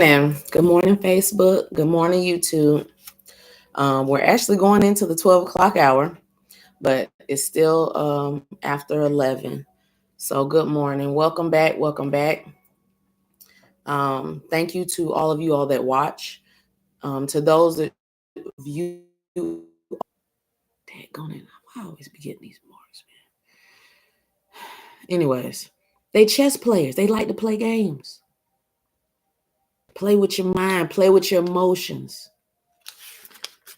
Good morning, Facebook. Good morning, YouTube. We're actually going into the 12 o'clock hour, but it's still after 11. So, good morning. Welcome back. Welcome back. Thank you to all of you all that watch. To those of you, I always be getting these marks, man. Anyways, they chess players. They like to play games. Play with your mind. Play with your emotions.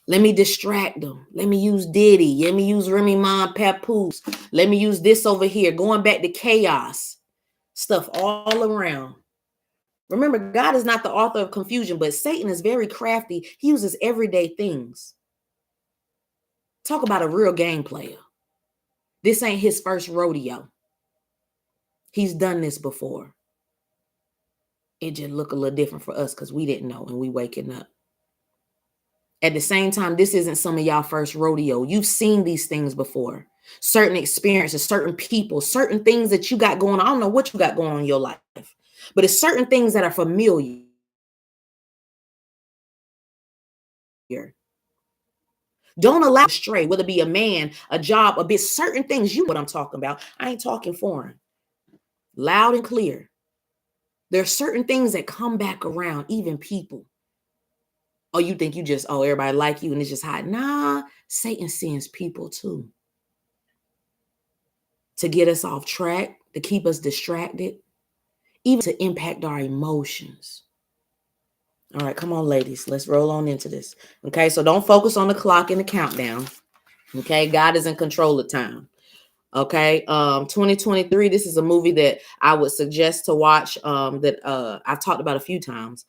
Let me distract them. Let me use Diddy. Let me use Remy Ma Papoose. Let me use this over here. Going back to chaos. Stuff all around. Remember, God is not the author of confusion, but Satan is very crafty. He uses everyday things. Talk about a real game player. This ain't his first rodeo. He's done this before. It just look a little different for us because we didn't know and we waking up. At the same time, this isn't some of y'all first rodeo. You've seen these things before. Certain experiences, certain people, certain things that you got going on. I don't know what you got going on in your life, but it's certain things that are familiar. Don't allow stray, whether it be a man, a job, a bit, certain things. You know what I'm talking about. I ain't talking foreign. Loud and clear. There are certain things that come back around, even people. Oh, you think you just, everybody like you and it's just hot. Nah, Satan sends people too. To get us off track, to keep us distracted, even to impact our emotions. All right, come on, ladies. Let's roll on into this. Okay, so don't focus on the clock and the countdown. Okay, God is in control of time. Okay, 2023, this is a movie that I would suggest to watch that I've talked about a few times.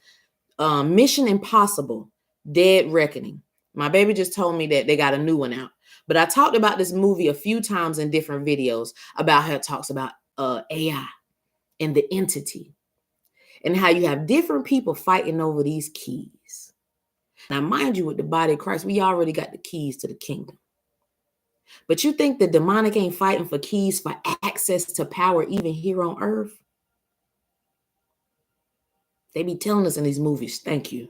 Mission Impossible, Dead Reckoning. My baby just told me that they got a new one out. But I talked about this movie a few times in different videos about how it talks about AI and the entity and how you have different people fighting over these keys. Now, mind you, with the body of Christ, we already got the keys to the kingdom. But you think the demonic ain't fighting for keys for access to power even here on earth? They be telling us in these movies, thank you.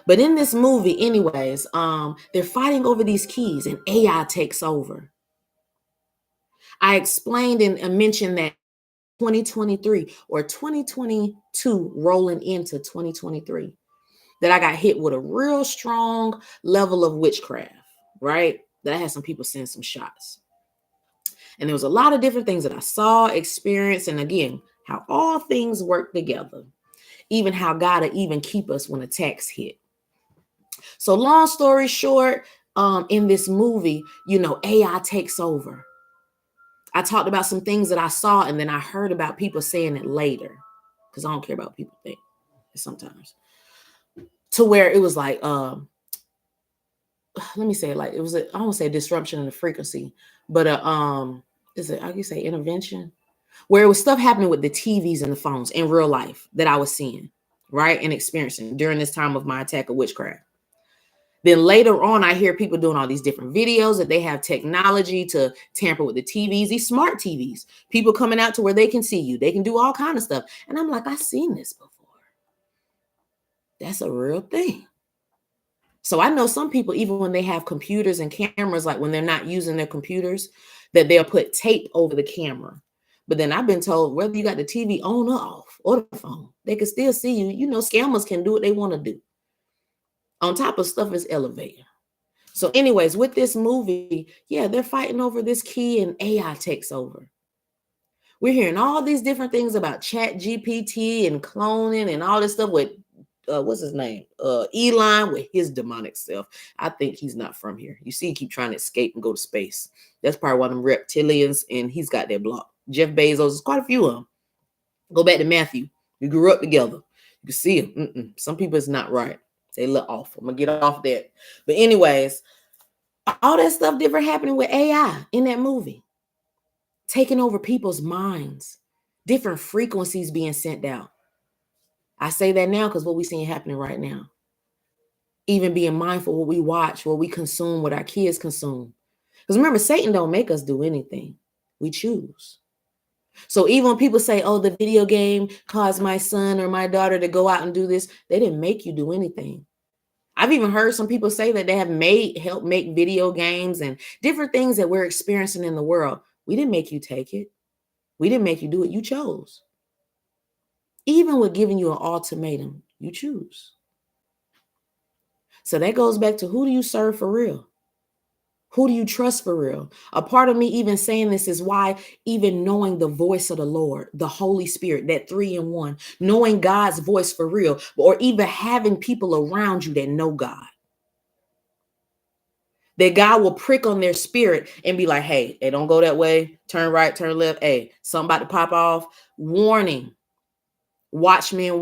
But in this movie, anyways, they're fighting over these keys and AI takes over. I explained and mentioned that 2023 or 2022 rolling into 2023 that I got hit with a real strong level of witchcraft, right? That I had some people send some shots. And there was a lot of different things that I saw, experienced, and again, how all things work together. Even how God will even keep us when attacks hit. So long story short, in this movie, AI takes over. I talked about some things that I saw, and then I heard about people saying it later, because I don't care about what people think sometimes. To where it was like, let me say it like it was. I don't say disruption in the frequency, but is it? How do you say intervention? Where it was stuff happening with the TVs and the phones in real life that I was seeing, right, and experiencing during this time of my attack of witchcraft. Then later on, I hear people doing all these different videos that they have technology to tamper with the TVs, these smart TVs. People coming out to where they can see you. They can do all kind of stuff. And I'm like, I've seen this before. That's a real thing. So I know some people, even when they have computers and cameras, like when they're not using their computers, that they'll put tape over the camera. But then I've been told whether you got the TV on or off or the phone, they can still see you. Scammers can do what they want to do. On top of stuff is elevator. So anyways, with this movie, they're fighting over this key and AI takes over. We're hearing all these different things about Chat GPT and cloning and all this stuff with, what's his name? Elon with his demonic self. I think he's not from here. You see, he keep trying to escape and go to space. That's probably one of them reptilians, and he's got that block. Jeff Bezos, there's quite a few of them. Go back to Matthew. We grew up together. You can see him. Some people it's not right. They look off. I'm going to get off that. But anyways, all that stuff different happening with AI in that movie. Taking over people's minds. Different frequencies being sent out. I say that now because what we're seeing happening right now. Even being mindful what we watch, what we consume, what our kids consume. Because remember, Satan don't make us do anything. We choose. So even when people say, oh, the video game caused my son or my daughter to go out and do this, they didn't make you do anything. I've even heard some people say that they have helped make video games and different things that we're experiencing in the world. We didn't make you take it. We didn't make you do it. You chose. Even with giving you an ultimatum, you choose. So that goes back to, who do you serve for real? Who do you trust for real? A part of me even saying this is why even knowing the voice of the Lord, the Holy Spirit, that 3 in 1, knowing God's voice for real, or even having people around you that know God, that God will prick on their spirit and be like, hey, don't go that way. Turn right, turn left. Hey, something about to pop off. Warning. Watchmen.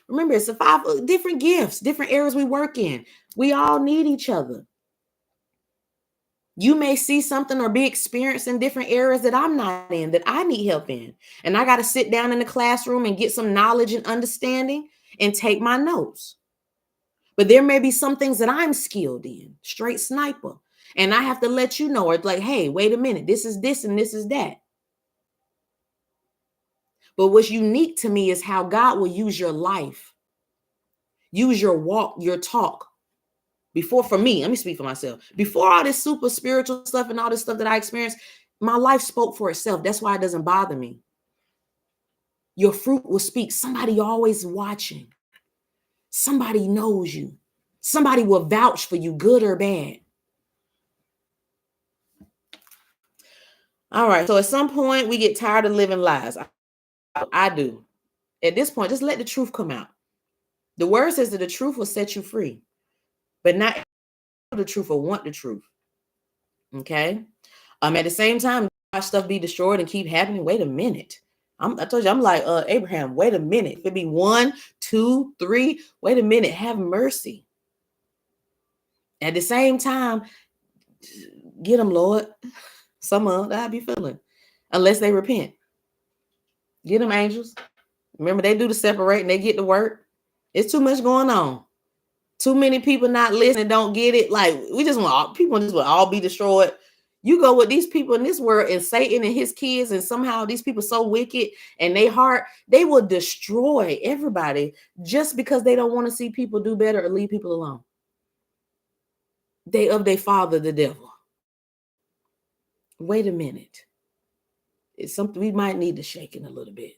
Remember, it's the 5 different gifts, different areas we work in. We all need each other. You may see something or be experienced in different areas that I'm not in, that I need help in. And I got to sit down in the classroom and get some knowledge and understanding and take my notes. But there may be some things that I'm skilled in, straight sniper. And I have to let you know, it's like, hey, wait a minute, this is this and this is that. But what's unique to me is how God will use your life, use your walk, your talk. Before, for me, let me speak for myself. Before all this super spiritual stuff and all this stuff that I experienced, my life spoke for itself. That's why it doesn't bother me. Your fruit will speak. Somebody always watching. Somebody knows you. Somebody will vouch for you, good or bad. All right. So at some point, we get tired of living lies. I do. At this point, just let the truth come out. The word says that the truth will set you free, but not the truth or want the truth. Okay. At the same time, watch stuff be destroyed and keep happening. Wait a minute. I told you, I'm like Abraham. Wait a minute. If it be 1, 2, 3, wait a minute. Have mercy. At the same time, get them, Lord. Some of that I be feeling, unless they repent. Get them, angels. Remember, they do the separating. They get to work. It's too much going on. Too many people not listening, don't get it. Like, we just want people just will all be destroyed. You go with these people in this world and Satan and his kids, and somehow these people so wicked and they heart, they will destroy everybody just because they don't want to see people do better or leave people alone. They of their father, the devil. Wait a minute. It's something we might need to shake in a little bit.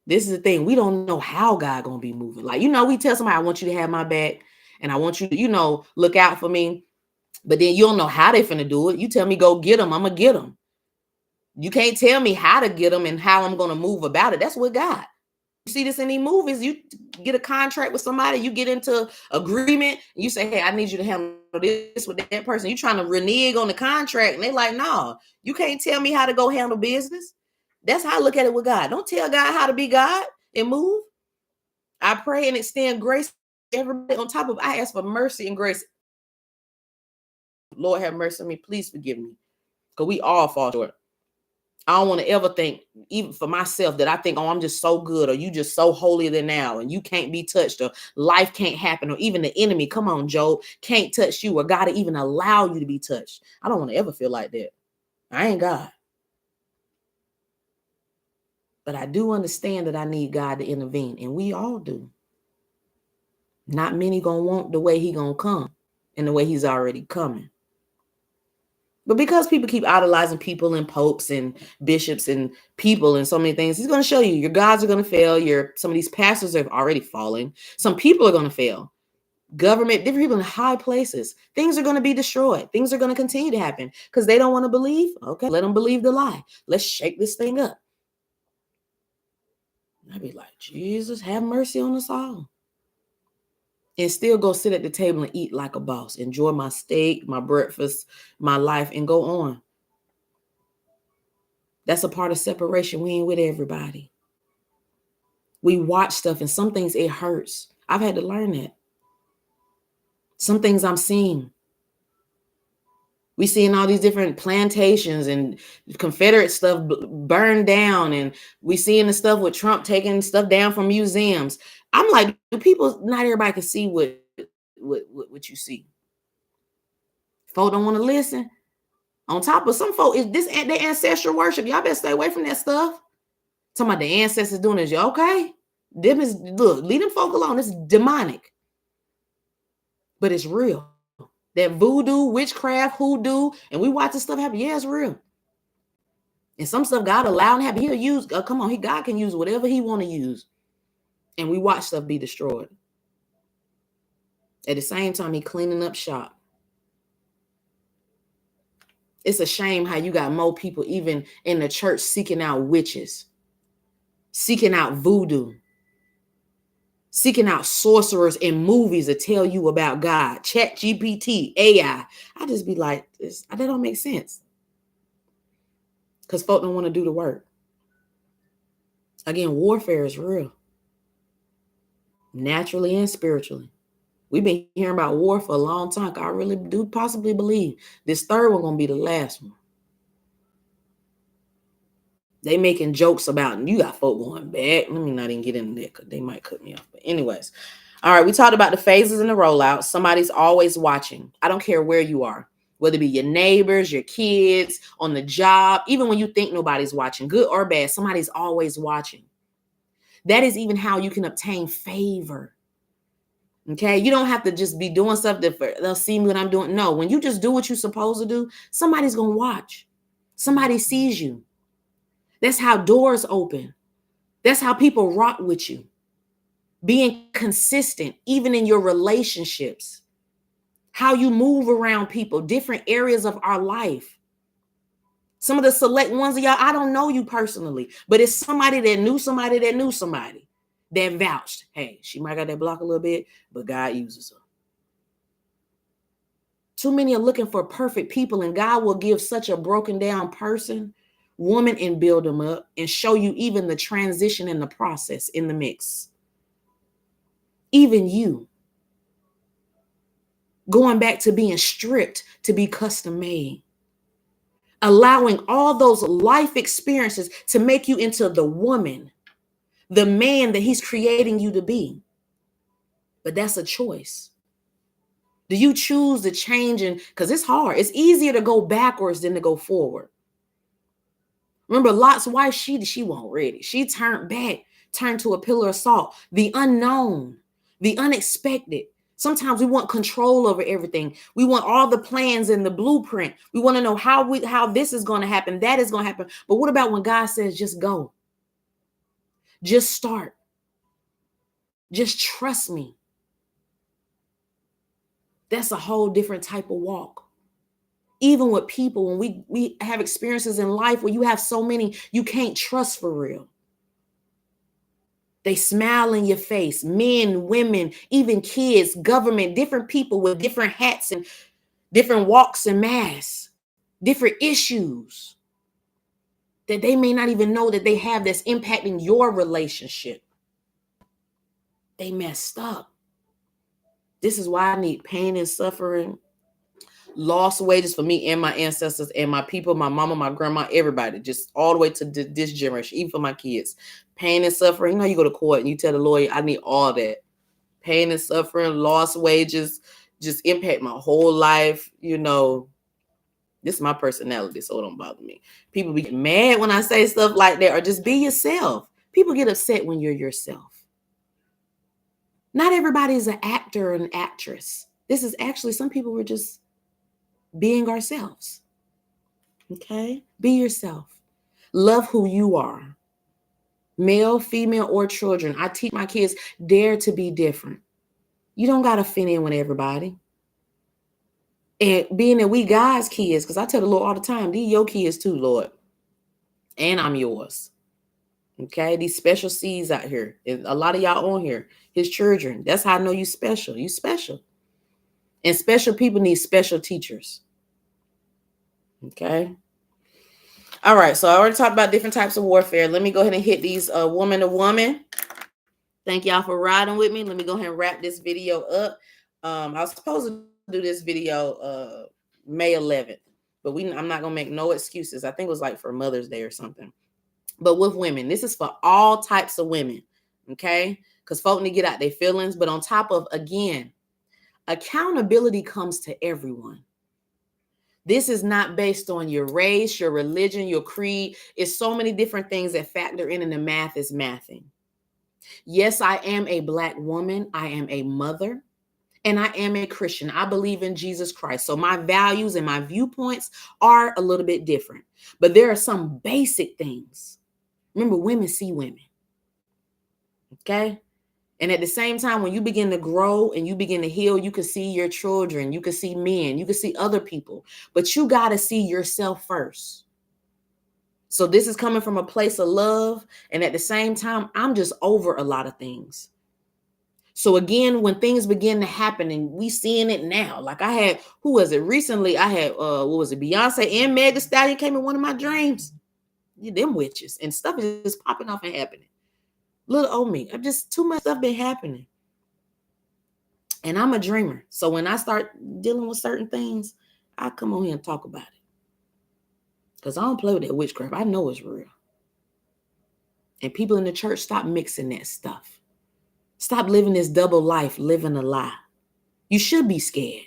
This is the thing. We don't know how God gonna be moving. Like, we tell somebody, I want you to have my back and I want you to, look out for me. But then you don't know how they finna do it. You tell me go get them, I'm gonna get them. You can't tell me how to get them and how I'm gonna move about it. That's with God. You see this in these movies. You get a contract with somebody, you get into agreement, you say, hey, I need you to handle this with that person. You trying to renege on the contract, and they like, no, you can't tell me how to go handle business. That's how I look at it with God. Don't tell God how to be God and move. I pray and extend grace to everybody. On top of, I ask for mercy and grace. Lord have mercy on me. Please forgive me. Because we all fall short. I don't want to ever think, even for myself, that I think, oh, I'm just so good, or you just so holier than now, and you can't be touched, or life can't happen, or even the enemy, come on, Job, can't touch you, or God to even allow you to be touched. I don't want to ever feel like that. I ain't God. But I do understand that I need God to intervene, and we all do. Not many gonna want the way he gonna come and the way he's already coming. But because people keep idolizing people and popes and bishops and people and so many things, he's going to show you your gods are going to fail. Some of these pastors are already falling. Some people are going to fail. Government, different people in high places. Things are going to be destroyed. Things are going to continue to happen because they don't want to believe. Okay, let them believe the lie. Let's shake this thing up. I'd be like, Jesus, have mercy on us all. And still go sit at the table and eat like a boss. Enjoy my steak, my breakfast, my life, and go on. That's a part of separation. We ain't with everybody. We watch stuff, and some things it hurts. I've had to learn that. Some things I'm seeing. We seeing all these different plantations and Confederate stuff burned down, and we seeing the stuff with Trump taking stuff down from museums. I'm like, people, not everybody can see what you see. Folk don't want to listen. On top of some folk, is this their ancestral worship? Y'all better stay away from that stuff. Talking about the ancestors doing this. Okay. Them is, look, leave them folk alone. It's demonic. But it's real. That voodoo, witchcraft, hoodoo, and we watch this stuff happen. Yeah, it's real. And some stuff God allowed to happen. He'll use, come on, God can use whatever he want to use. And we watch stuff be destroyed. At the same time, he cleaning up shop. It's a shame how you got more people even in the church seeking out witches, seeking out voodoo, seeking out sorcerers in movies to tell you about God. ChatGPT, AI. I just be like, that don't make sense. Because folk don't want to do the work. Again, warfare is real. Naturally and spiritually. We've been hearing about war for a long time. I really do possibly believe this third one going to be the last one. They making jokes about, you got folk going back. Let me not even get into that because they might cut me off. But anyways, all right, we talked about the phases and the rollout. Somebody's always watching. I don't care where you are, whether it be your neighbors, your kids, on the job, even when you think nobody's watching, good or bad, somebody's always watching. That is even how you can obtain favor. Okay, you don't have to just be doing something for they'll see me when I'm doing. No, when you just do what you're supposed to do, somebody's gonna watch. Somebody sees you. That's how doors open. That's how people rock with you. Being consistent, even in your relationships, how you move around people, different areas of our life. Some of the select ones of y'all, I don't know you personally, but it's somebody that knew somebody that knew somebody that vouched. Hey, she might got that block a little bit, but God uses her. Too many are looking for perfect people, and God will give such a broken down person, woman, and build them up and show you even the transition in the process in the mix. Even you going back to being stripped to be custom made, allowing all those life experiences to make you into the woman, the man that he's creating you to be. But that's a choice. Do you choose to change? And because it's hard, it's easier to go backwards than to go forward. Remember Lot's wife, she wasn't ready. She turned back, turned to a pillar of salt. The unknown, the unexpected. Sometimes we want control over everything. We want all the plans and the blueprint. We want to know how this is going to happen, that is going to happen. But what about when God says, just go? Just start. Just trust me. That's a whole different type of walk. Even with people, when we have experiences in life where you have so many you can't trust for real. They smile in your face, men, women, even kids, government, different people with different hats and different walks and masks, different issues that they may not even know that they have that's impacting your relationship. They messed up. This is why I need pain and suffering, lost wages for me and my ancestors and my people, my mama, my grandma, everybody, just all the way to this generation, even for my kids. Pain and suffering. You know, you go to court and you tell the lawyer, I need all that. Pain and suffering, lost wages, just impact my whole life. You know, this is my personality, so it don't bother me. People be mad when I say stuff like that, or just be yourself. People get upset when you're yourself. Not everybody is an actor or an actress. This is actually, some people were just being ourselves. Okay? Be yourself. Love who you are. Male, female, or children. I teach my kids, dare to be different. You don't got to fit in with everybody. And being that we guys' kids, because I tell the Lord all the time, these your kids too, Lord. And I'm yours. Okay? These special seeds out here. And a lot of y'all on here, his children. That's how I know you special. You special. And special people need special teachers. Okay? All right, so I already talked about different types of warfare. Let me go ahead and hit these woman to woman. Thank y'all for riding with me. Let me go ahead and wrap this video up. I was supposed to do this video May 11th, but I'm not gonna make no excuses. I think it was like for Mother's Day or something. But with women, this is for all types of women, okay? Because folk need to get out their feelings. But on top of, again, accountability comes to everyone. This is not based on your race, your religion, your creed. It's so many different things that factor in, and the math is mathing. Yes, I am a Black woman. I am a mother, and I am a Christian. I believe in Jesus Christ. So my values and my viewpoints are a little bit different. But there are some basic things. Remember, women see women. Okay? And at the same time, when you begin to grow and you begin to heal, you can see your children, you can see men, you can see other people, but you got to see yourself first. So this is coming from a place of love. And at the same time, I'm just over a lot of things. So again, when things begin to happen, and we seeing it now, like I had, who was it recently? I had, what was it? Beyonce and Meg Thee Stallion came in one of my dreams. Yeah, them witches and stuff is just popping off and happening. Little old me, I'm just too much stuff been happening. And I'm a dreamer. So when I start dealing with certain things, I come on here and talk about it. Because I don't play with that witchcraft. I know it's real. And people in the church, stop mixing that stuff. Stop living this double life, living a lie. You should be scared.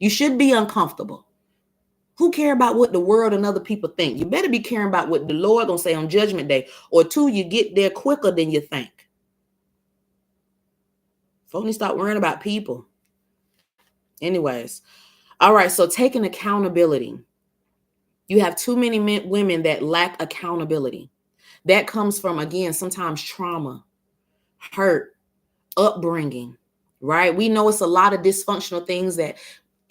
You should be uncomfortable. Who care about what the world and other people think? You better be caring about what the Lord gonna say on Judgment Day. Or two, you get there quicker than you think. Folks need to stop worrying about people. Anyways, all right, so taking accountability. You have too many women that lack accountability. That comes from, again, sometimes trauma, hurt, upbringing, right? We know it's a lot of dysfunctional things that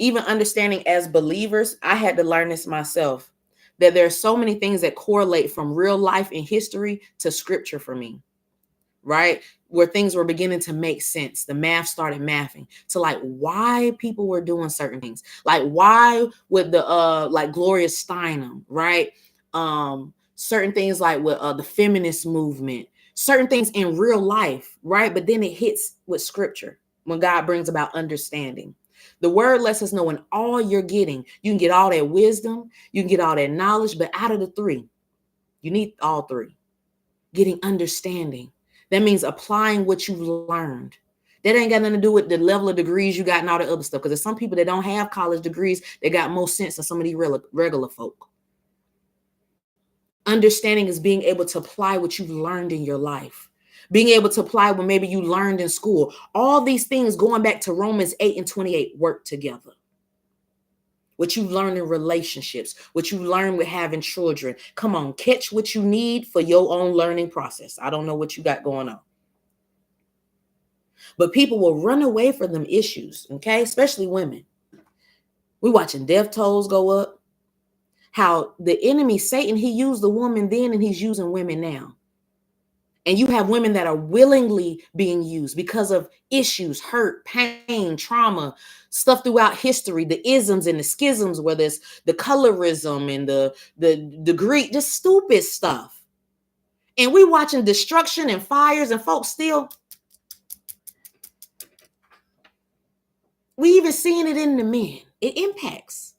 even understanding as believers, I had to learn this myself, that there are so many things that correlate from real life and history to scripture for me, right? Where things were beginning to make sense. The math started mathing to like why people were doing certain things. Like why with the like Gloria Steinem, right? Certain things like with the feminist movement, certain things in real life, right? But then it hits with scripture when God brings about understanding. The word lets us know in all you're getting, you can get all that wisdom, you can get all that knowledge, but out of the three, you need all three. Getting understanding. That means applying what you've learned. That ain't got nothing to do with the level of degrees you got and all the other stuff. Because there's some people that don't have college degrees that got more sense than some of these regular folk. Understanding is being able to apply what you've learned in your life. Being able to apply what maybe you learned in school. All these things going back to Romans 8:28 work together. What you learn in relationships, what you learn with having children. Come on, catch what you need for your own learning process. I don't know what you got going on. But people will run away from them issues, okay? Especially women. We're watching death tolls go up. How the enemy, Satan, he used the woman then and he's using women now. And you have women that are willingly being used because of issues, hurt, pain, trauma, stuff throughout history, the isms and the schisms, whether it's the colorism and the Greek, just stupid stuff. And we watching destruction and fires and folks still. We even seeing it in the men. It impacts.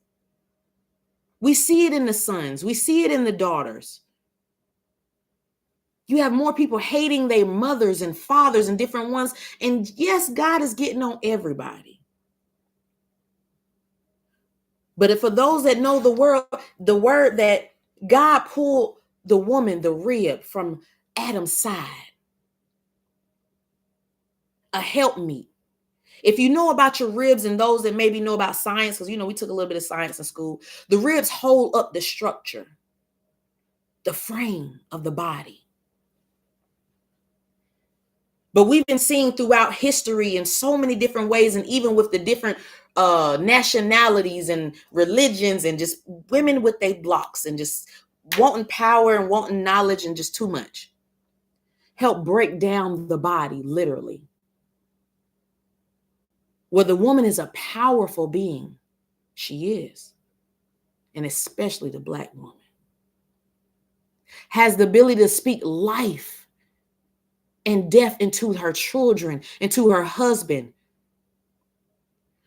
We see it in the sons. We see it in the daughters. You have more people hating their mothers and fathers and different ones. And yes, God is getting on everybody. But if for those that know the word that God pulled the woman, the rib from Adam's side, a helpmeet. If you know about your ribs and those that maybe know about science, because we took a little bit of science in school, the ribs hold up the structure, the frame of the body. But we've been seeing throughout history in so many different ways, and even with the different nationalities and religions, and just women with their blocks and just wanting power and wanting knowledge and just too much. Help break down the body, literally. Where the woman is a powerful being. She is. And especially the Black woman. Has the ability to speak life and death into her children, into her husband.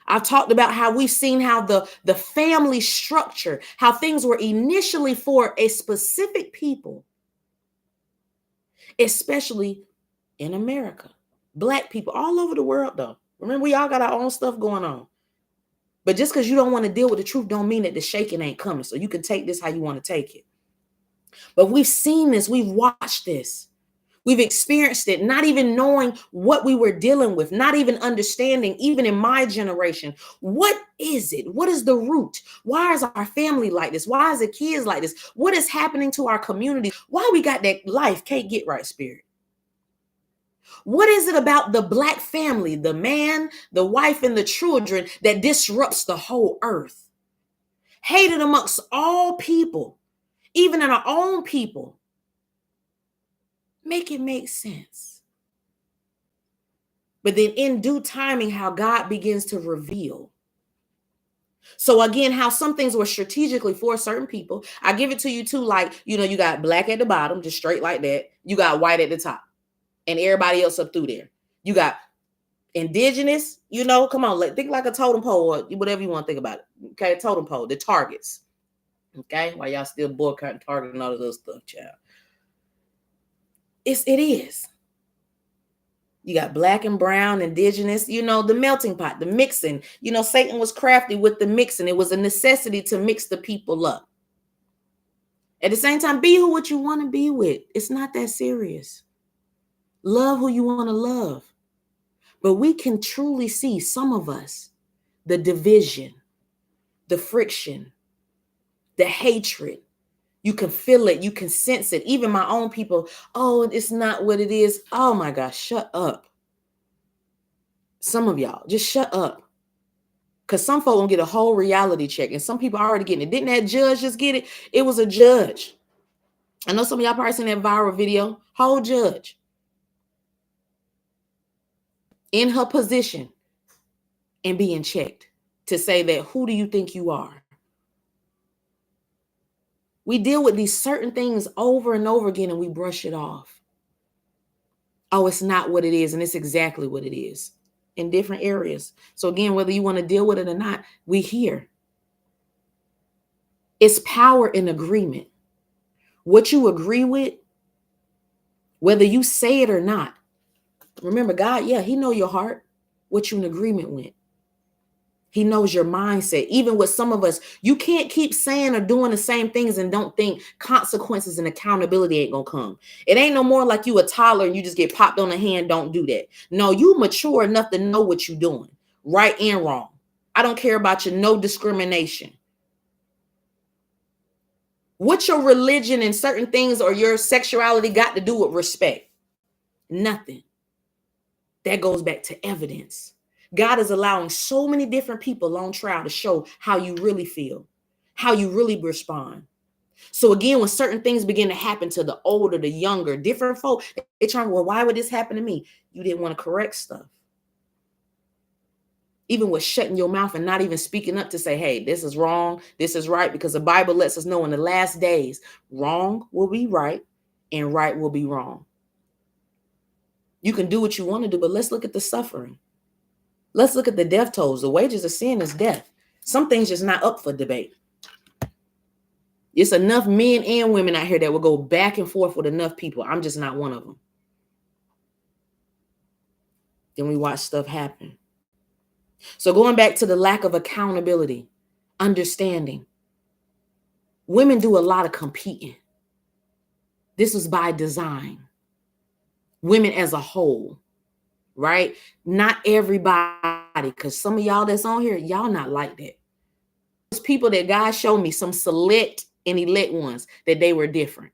I've talked about how we've seen how the family structure, how things were initially for a specific people, especially in America. Black people all over the world, though. Remember, we all got our own stuff going on. But just because you don't want to deal with the truth don't mean that the shaking ain't coming. So you can take this how you want to take it. But we've seen this. We've watched this. We've experienced it, not even knowing what we were dealing with, not even understanding, even in my generation, what is it? What is the root? Why is our family like this? Why is the kids like this? What is happening to our community? Why we got that life can't get right spirit? What is it about the Black family, the man, the wife, and the children that disrupts the whole earth? Hated amongst all people, even in our own people. Make it make sense. But then in due timing, how God begins to reveal. So again, how some things were strategically for certain people. I give it to you too, like, you got black at the bottom, just straight like that. You got white at the top and everybody else up through there. You got indigenous, come on, think like a totem pole or whatever you want to think about it. Okay, totem pole, the targets. Okay, while y'all still boycotting Target and all this other stuff, child. It is. You got black and brown, indigenous, the melting pot, the mixing. Satan was crafty with the mixing. It was a necessity to mix the people up. At the same time, be what you want to be with. It's not that serious. Love who you want to love. But we can truly see, some of us, the division, the friction, the hatred. You can feel it. You can sense it. Even my own people, oh, it's not what it is. Oh my gosh, shut up. Some of y'all, just shut up. Because some folk won't get a whole reality check. And some people are already getting it. Didn't that judge just get it? It was a judge. I know some of y'all probably seen that viral video. Whole judge. In her position and being checked to say that, who do you think you are? We deal with these certain things over and over again and we brush it off. Oh, it's not what it is. And it's exactly what it is in different areas. So again, whether you want to deal with it or not, we here. It's power in agreement. What you agree with, whether you say it or not. Remember, God, he know your heart, what you in agreement with. He knows your mindset. Even with some of us, you can't keep saying or doing the same things and don't think consequences and accountability ain't gonna come. It ain't no more like you a toddler and you just get popped on the hand. Don't do that. No, you mature enough to know what you're doing, right and wrong. I don't care about your no discrimination. What your religion and certain things or your sexuality got to do with respect? Nothing. That goes back to evidence. God is allowing so many different people on trial to show how you really feel, how you really respond. So again, when certain things begin to happen to the older, the younger, different folk, they're trying, well, why would this happen to me? You didn't want to correct stuff. Even with shutting your mouth and not even speaking up to say, hey, this is wrong, this is right, because the Bible lets us know in the last days, wrong will be right and right will be wrong. You can do what you want to do, but let's look at the suffering. Let's look at the death tolls. The wages of sin is death. Some things just not up for debate. It's enough men and women out here that will go back and forth with enough people. I'm just not one of them. Then we watch stuff happen. So going back to the lack of accountability, understanding. Women do a lot of competing. This was by design. Women as a whole, right? Not everybody, because some of y'all that's on here, y'all not like that. Those people that God showed me, some select and elect ones, that they were different.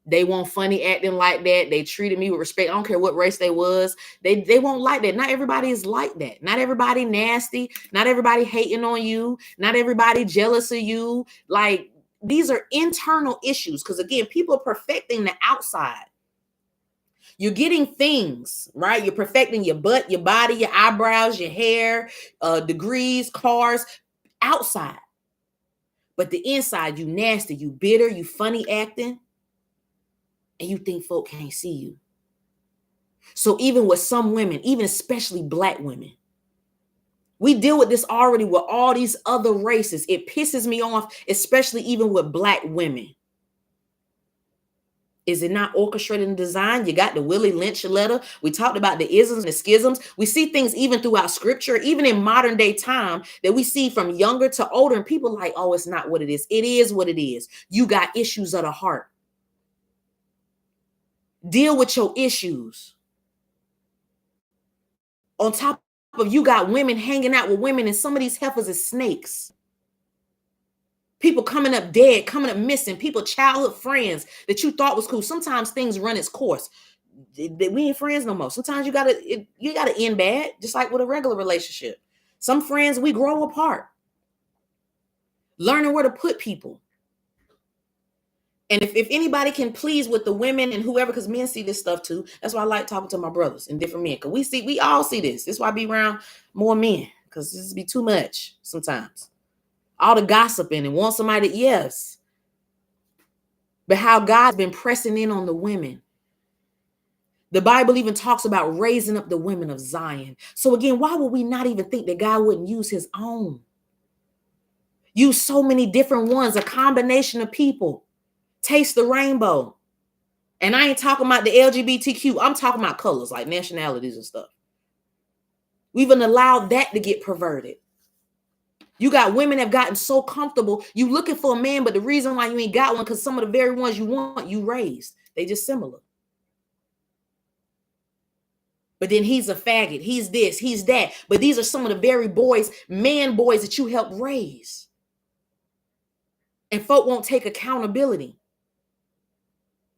They weren't funny acting like that. They treated me with respect. I don't care what race they was. They won't like that. Not everybody is like that. Not everybody nasty. Not everybody hating on you. Not everybody jealous of you. Like, these are internal issues. Because again, people are perfecting the outside. You're getting things, right? You're perfecting your butt, your body, your eyebrows, your hair, degrees, cars, outside. But the inside, you nasty, you bitter, you funny acting, and you think folk can't see you. So even with some women, even especially Black women, we deal with this already with all these other races. It pisses me off, especially even with Black women. Is it not orchestrated and designed? You got the Willie Lynch letter. We talked about the isms and the schisms. We see things even throughout scripture, even in modern day time, that we see from younger to older, and people like, oh, it's not what it is. It is what it is. You got issues of the heart. Deal with your issues. On top of you got women hanging out with women, and some of these heifers is snakes. People coming up dead, coming up missing, people, childhood friends that you thought was cool. Sometimes things run its course. We ain't friends no more. Sometimes you gotta end bad, just like with a regular relationship. Some friends, we grow apart. Learning where to put people. And if anybody can please with the women and whoever, because men see this stuff too. That's why I like talking to my brothers and different men. Because we all see this. That's why I be around more men. Because this be too much sometimes. All the gossiping and want somebody, yes. But how God's been pressing in on the women. The Bible even talks about raising up the women of Zion. So again, why would we not even think that God wouldn't use his own? Use so many different ones, a combination of people. Taste the rainbow. And I ain't talking about the LGBTQ. I'm talking about colors, like nationalities and stuff. We've even allowed that to get perverted. You got women have gotten so comfortable. You looking for a man, but the reason why you ain't got one, because some of the very ones you want, you raised. They just similar. But then he's a faggot. He's this, he's that. But these are some of the very boys, man boys that you helped raise. And folk won't take accountability.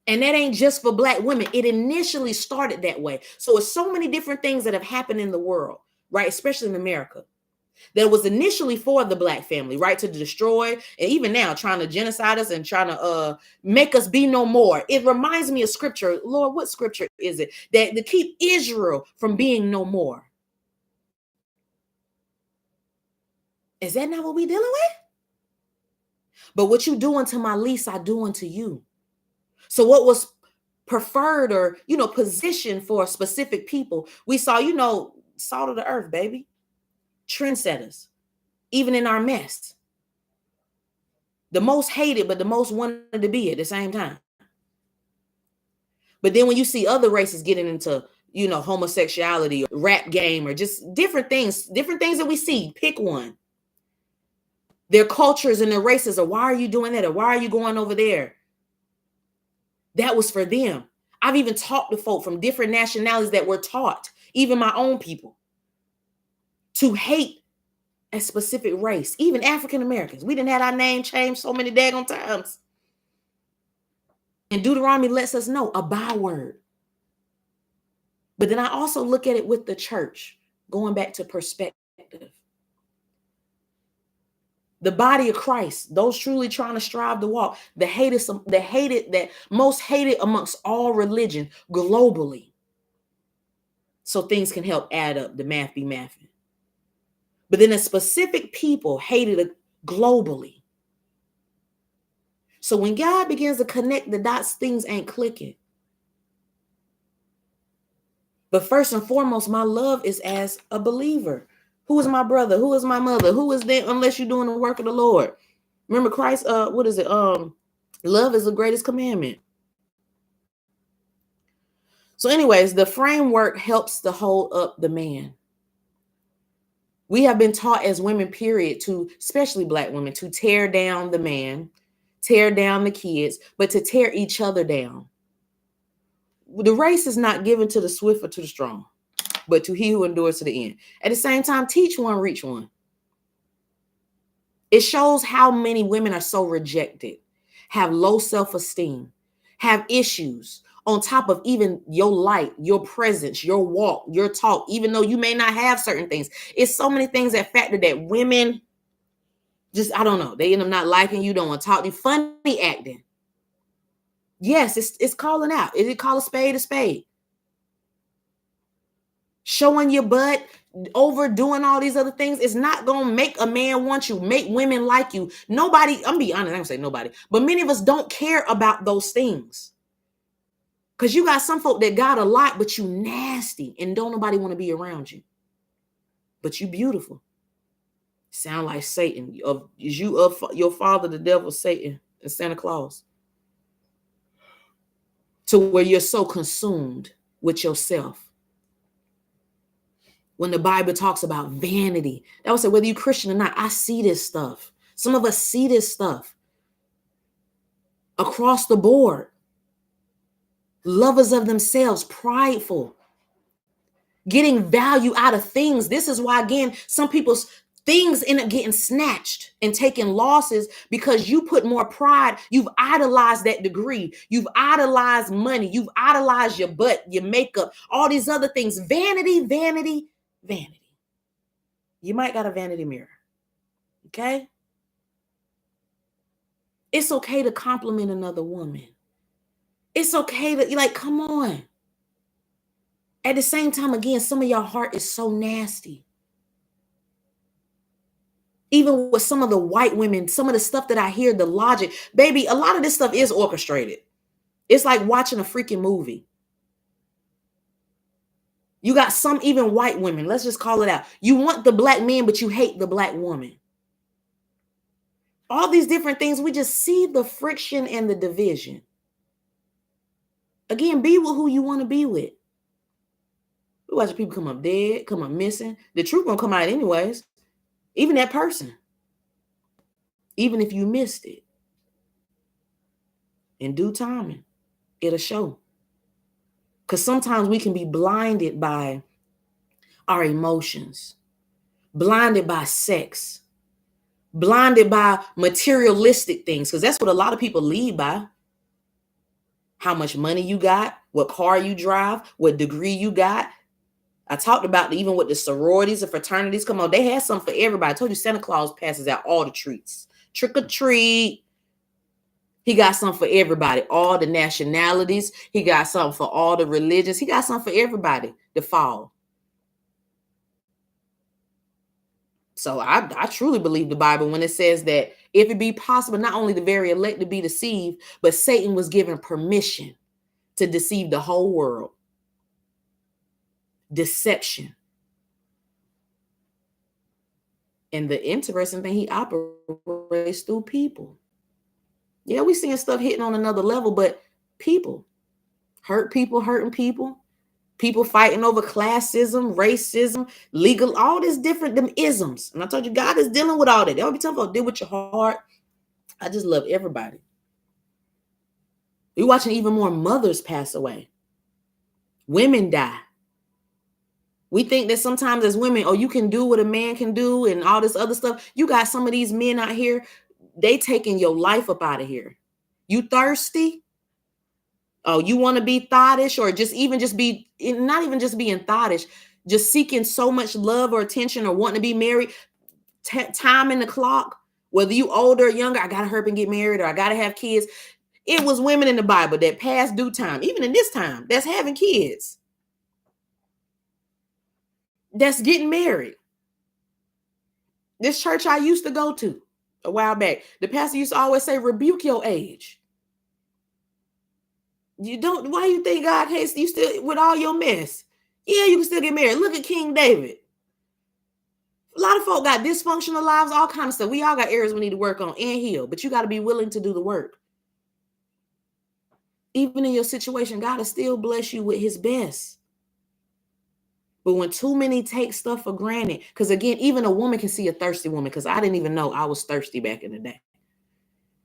And that ain't just for Black women. It initially started that way. So it's so many different things that have happened in the world, right? Especially in America. That was initially for the Black family, right? To destroy, and even now trying to genocide us and trying to make us be no more. It reminds me of scripture. Lord, what scripture is it? That to keep Israel from being no more. Is that not what we dealing with? But what you doing to my least, I doing to you. So what was preferred or, positioned for specific people, we saw, salt of the earth, baby. Trendsetters, even in our mess. The most hated, but the most wanted to be at the same time. But then when you see other races getting into, homosexuality, or rap game, or just different things that we see, pick one. Their cultures and their races, or why are you doing that? Or why are you going over there? That was for them. I've even talked to folk from different nationalities that were taught, even my own people, to hate a specific race, even African Americans. We didn't have our name changed so many daggone times. And Deuteronomy lets us know a byword. But then I also look at it with the church, going back to perspective. The body of Christ, those truly trying to strive to walk, that most hated amongst all religion globally. So things can help add up, the math be mathing. But then a specific people hated globally. So when God begins to connect the dots, things ain't clicking. But first and foremost, my love is as a believer. Who is my brother? Who is my mother? Who is them unless you're doing the work of the Lord? Remember Christ, what is it? Love is the greatest commandment. So anyways, the framework helps to hold up the man. We have been taught as women, period, to, especially Black women, to tear down the man, tear down the kids, but to tear each other down. The race is not given to the swift or to the strong, but to he who endures to the end. At the same time, teach one, reach one. It shows how many women are so rejected, have low self-esteem, have issues on top of even your light, your presence, your walk, your talk, even though you may not have certain things. It's so many things that factor that women just, I don't know, they end up not liking you, don't want to talk to you, funny acting. Yes, it's calling out. Is it call a spade a spade? Showing your butt, overdoing all these other things is not going to make a man want you, make women like you. Nobody, I'm gonna be honest, I'm gonna say nobody, but many of us don't care about those things. Because you got some folk that got a lot, but you nasty and don't nobody want to be around you. But you beautiful. Sound like Satan. Is you of your father, the devil, Satan, and Santa Claus? to where you're so consumed with yourself. When the Bible talks about vanity, that would say whether you're Christian or not, I see this stuff. Some of us see this stuff across the board. Lovers of themselves, prideful, getting value out of things. This is why, again, some people's things end up getting snatched and taking losses because you put more pride. You've idolized that degree. You've idolized money. You've idolized your butt, your makeup, all these other things. Vanity, vanity, vanity. You might got a vanity mirror. Okay? It's okay to compliment another woman. It's okay to, like, come on. At the same time, again, some of your heart is so nasty. Even with some of the white women, some of the stuff that I hear, the logic, baby, a lot of this stuff is orchestrated. It's like watching a freaking movie. You got some even white women, let's just call it out. You want the black man, but you hate the black woman. All these different things, we just see the friction and the division. Again, be with who you want to be with. We watch people come up dead, come up missing. The truth gonna come out anyways. Even that person. Even if you missed it. In due timing, it'll show. Because sometimes we can be blinded by our emotions, blinded by sex, blinded by materialistic things, because that's what a lot of people lead by. How much money you got, what car you drive, what degree you got. I talked about even with the sororities and fraternities. Come on, they had something for everybody. I told you Santa Claus passes out all the treats. Trick or treat. He got something for everybody, all the nationalities. He got something for all the religions. He got something for everybody to fall. So I truly believe the Bible when it says that if it be possible, not only the very elect to be deceived, but Satan was given permission to deceive the whole world. Deception. And the interesting thing, he operates through people. Yeah, we seeing stuff hitting on another level, but people, hurting people, people fighting over classism, racism, legal, all this different them isms. And I told you, God is dealing with all that. They don't be talking about deal with your heart. I just love everybody. We're watching even more mothers pass away. Women die. We think that sometimes as women, oh, you can do what a man can do and all this other stuff. You got some of these men out here, they taking your life up out of here. You thirsty? Oh, you want to be thottish or just be, not even just being thottish, just seeking so much love or attention or wanting to be married, time in the clock, whether you older or younger, I got to hurry up and get married or I got to have kids. It was women in the Bible that passed due time, even in this time, that's having kids. That's getting married. This church I used to go to a while back, the pastor used to always say, rebuke your age. You don't, why you think God hates you still with all your mess? Yeah, you can still get married. Look at King David. A lot of folk got dysfunctional lives, all kinds of stuff. We all got areas we need to work on and heal, but you got to be willing to do the work. Even in your situation, God will still bless you with his best. But when too many take stuff for granted, because again, even a woman can see a thirsty woman, because I didn't even know I was thirsty back in the day.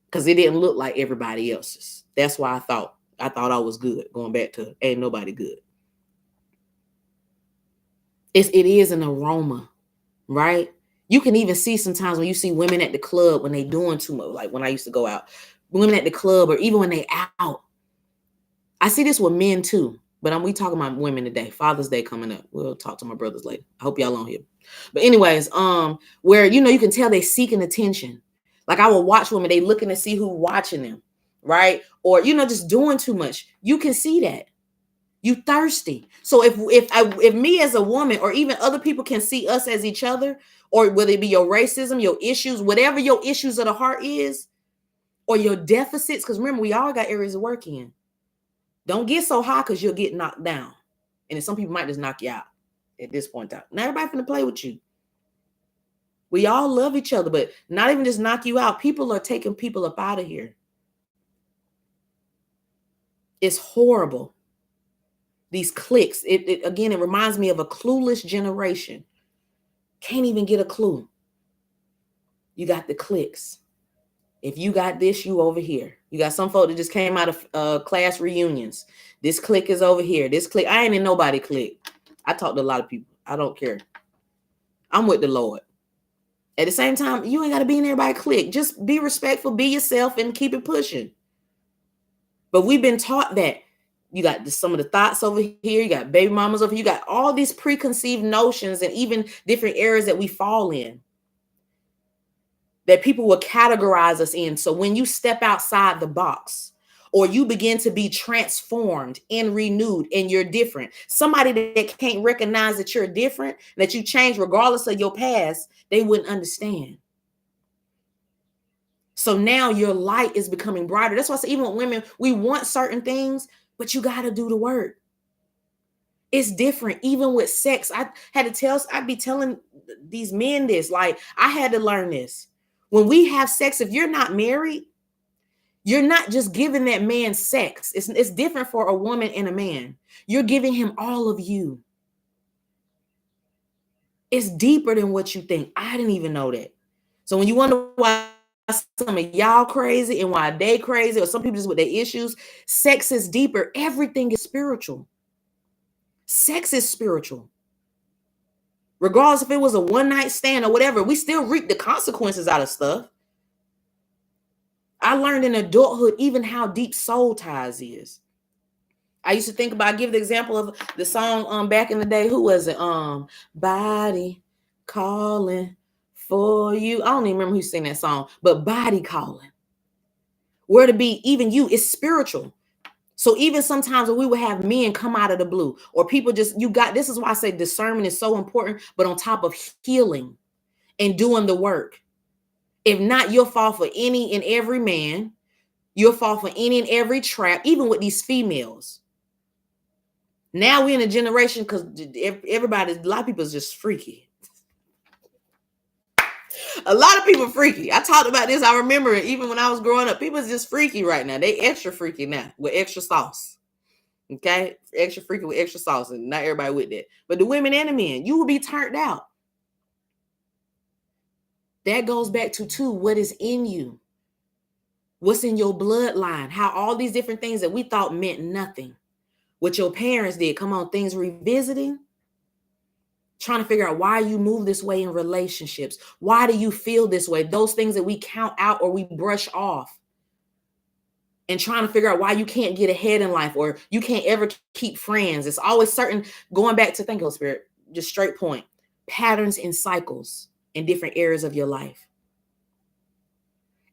Because it didn't look like everybody else's. That's why I thought I was good. Going back to ain't nobody good. It is an aroma, right? You can even see sometimes when you see women at the club when they doing too much, like when I used to go out, women at the club or even when they out. I see this with men too. But we talking about women today. Father's Day coming up. We'll talk to my brothers later. I hope y'all on here. But anyways, where you can tell they seeking attention. Like I will watch women, they looking to see who watching them, right? Or just doing too much. You can see that. You thirsty. So if me as a woman or even other people can see us as each other, or whether it be your racism, your issues, whatever your issues of the heart is, or your deficits, because remember, we all got areas to work in. Don't get so high because you'll get knocked down. And then some people might just knock you out at this point in time. Not everybody finna play with you. We all love each other, but not even just knock you out. People are taking people up out of here. It's horrible. These cliques, again, it reminds me of a clueless generation. Can't even get a clue. You got the cliques. If you got this, you over here. You got some folk that just came out of class reunions. This clique is over here. This clique, I ain't in nobody clique. I talk to a lot of people. I don't care. I'm with the Lord. At the same time, you ain't got to be in everybody clique. Just be respectful, be yourself, and keep it pushing. But we've been taught that. You got some of the thoughts over here. You got baby mamas over here. You got all these preconceived notions and even different areas that we fall in that people will categorize us in. So when you step outside the box or you begin to be transformed and renewed and you're different, somebody that can't recognize that you're different, that you change regardless of your past, they wouldn't understand. So now your light is becoming brighter. That's why I say even with women, we want certain things, but you got to do the work. It's different. Even with sex, I'd be telling these men this, like I had to learn this. When we have sex, if you're not married, you're not just giving that man sex. It's different for a woman and a man. You're giving him all of you. It's deeper than what you think. I didn't even know that. So when you wonder why some of y'all crazy and why they crazy, or some people just with their issues, sex is deeper. Everything is spiritual. Sex is spiritual. Regardless if it was a one-night stand or whatever, we still reap the consequences out of stuff. I learned in adulthood even how deep soul ties is. I used to think about, give the example of the song back in the day. Who was it? Body calling for you. I don't even remember who sang that song, but body calling. Where to be, even you, is spiritual. So even sometimes when we would have men come out of the blue, or people just, this is why I say discernment is so important, but on top of healing and doing the work. If not, you'll fall for any and every man. You'll fall for any and every trap, even with these females. Now we're in a generation, because a lot of people is just freaky. A lot of people freaky. I talked about this. I remember it even when I was growing up. People is just freaky right now. They extra freaky now with extra sauce. Okay? Extra freaky with extra sauce. And not everybody with that. But the women and the men, you will be turned out. That goes back to what is in you. What's in your bloodline. How all these different things that we thought meant nothing. What your parents did. Come on, things revisiting. Trying to figure out why you move this way in relationships. Why do you feel this way? Those things that we count out or we brush off. And trying to figure out why you can't get ahead in life or you can't ever keep friends. It's always certain, going back to, thank you, Holy Spirit, just straight point, patterns and cycles in different areas of your life.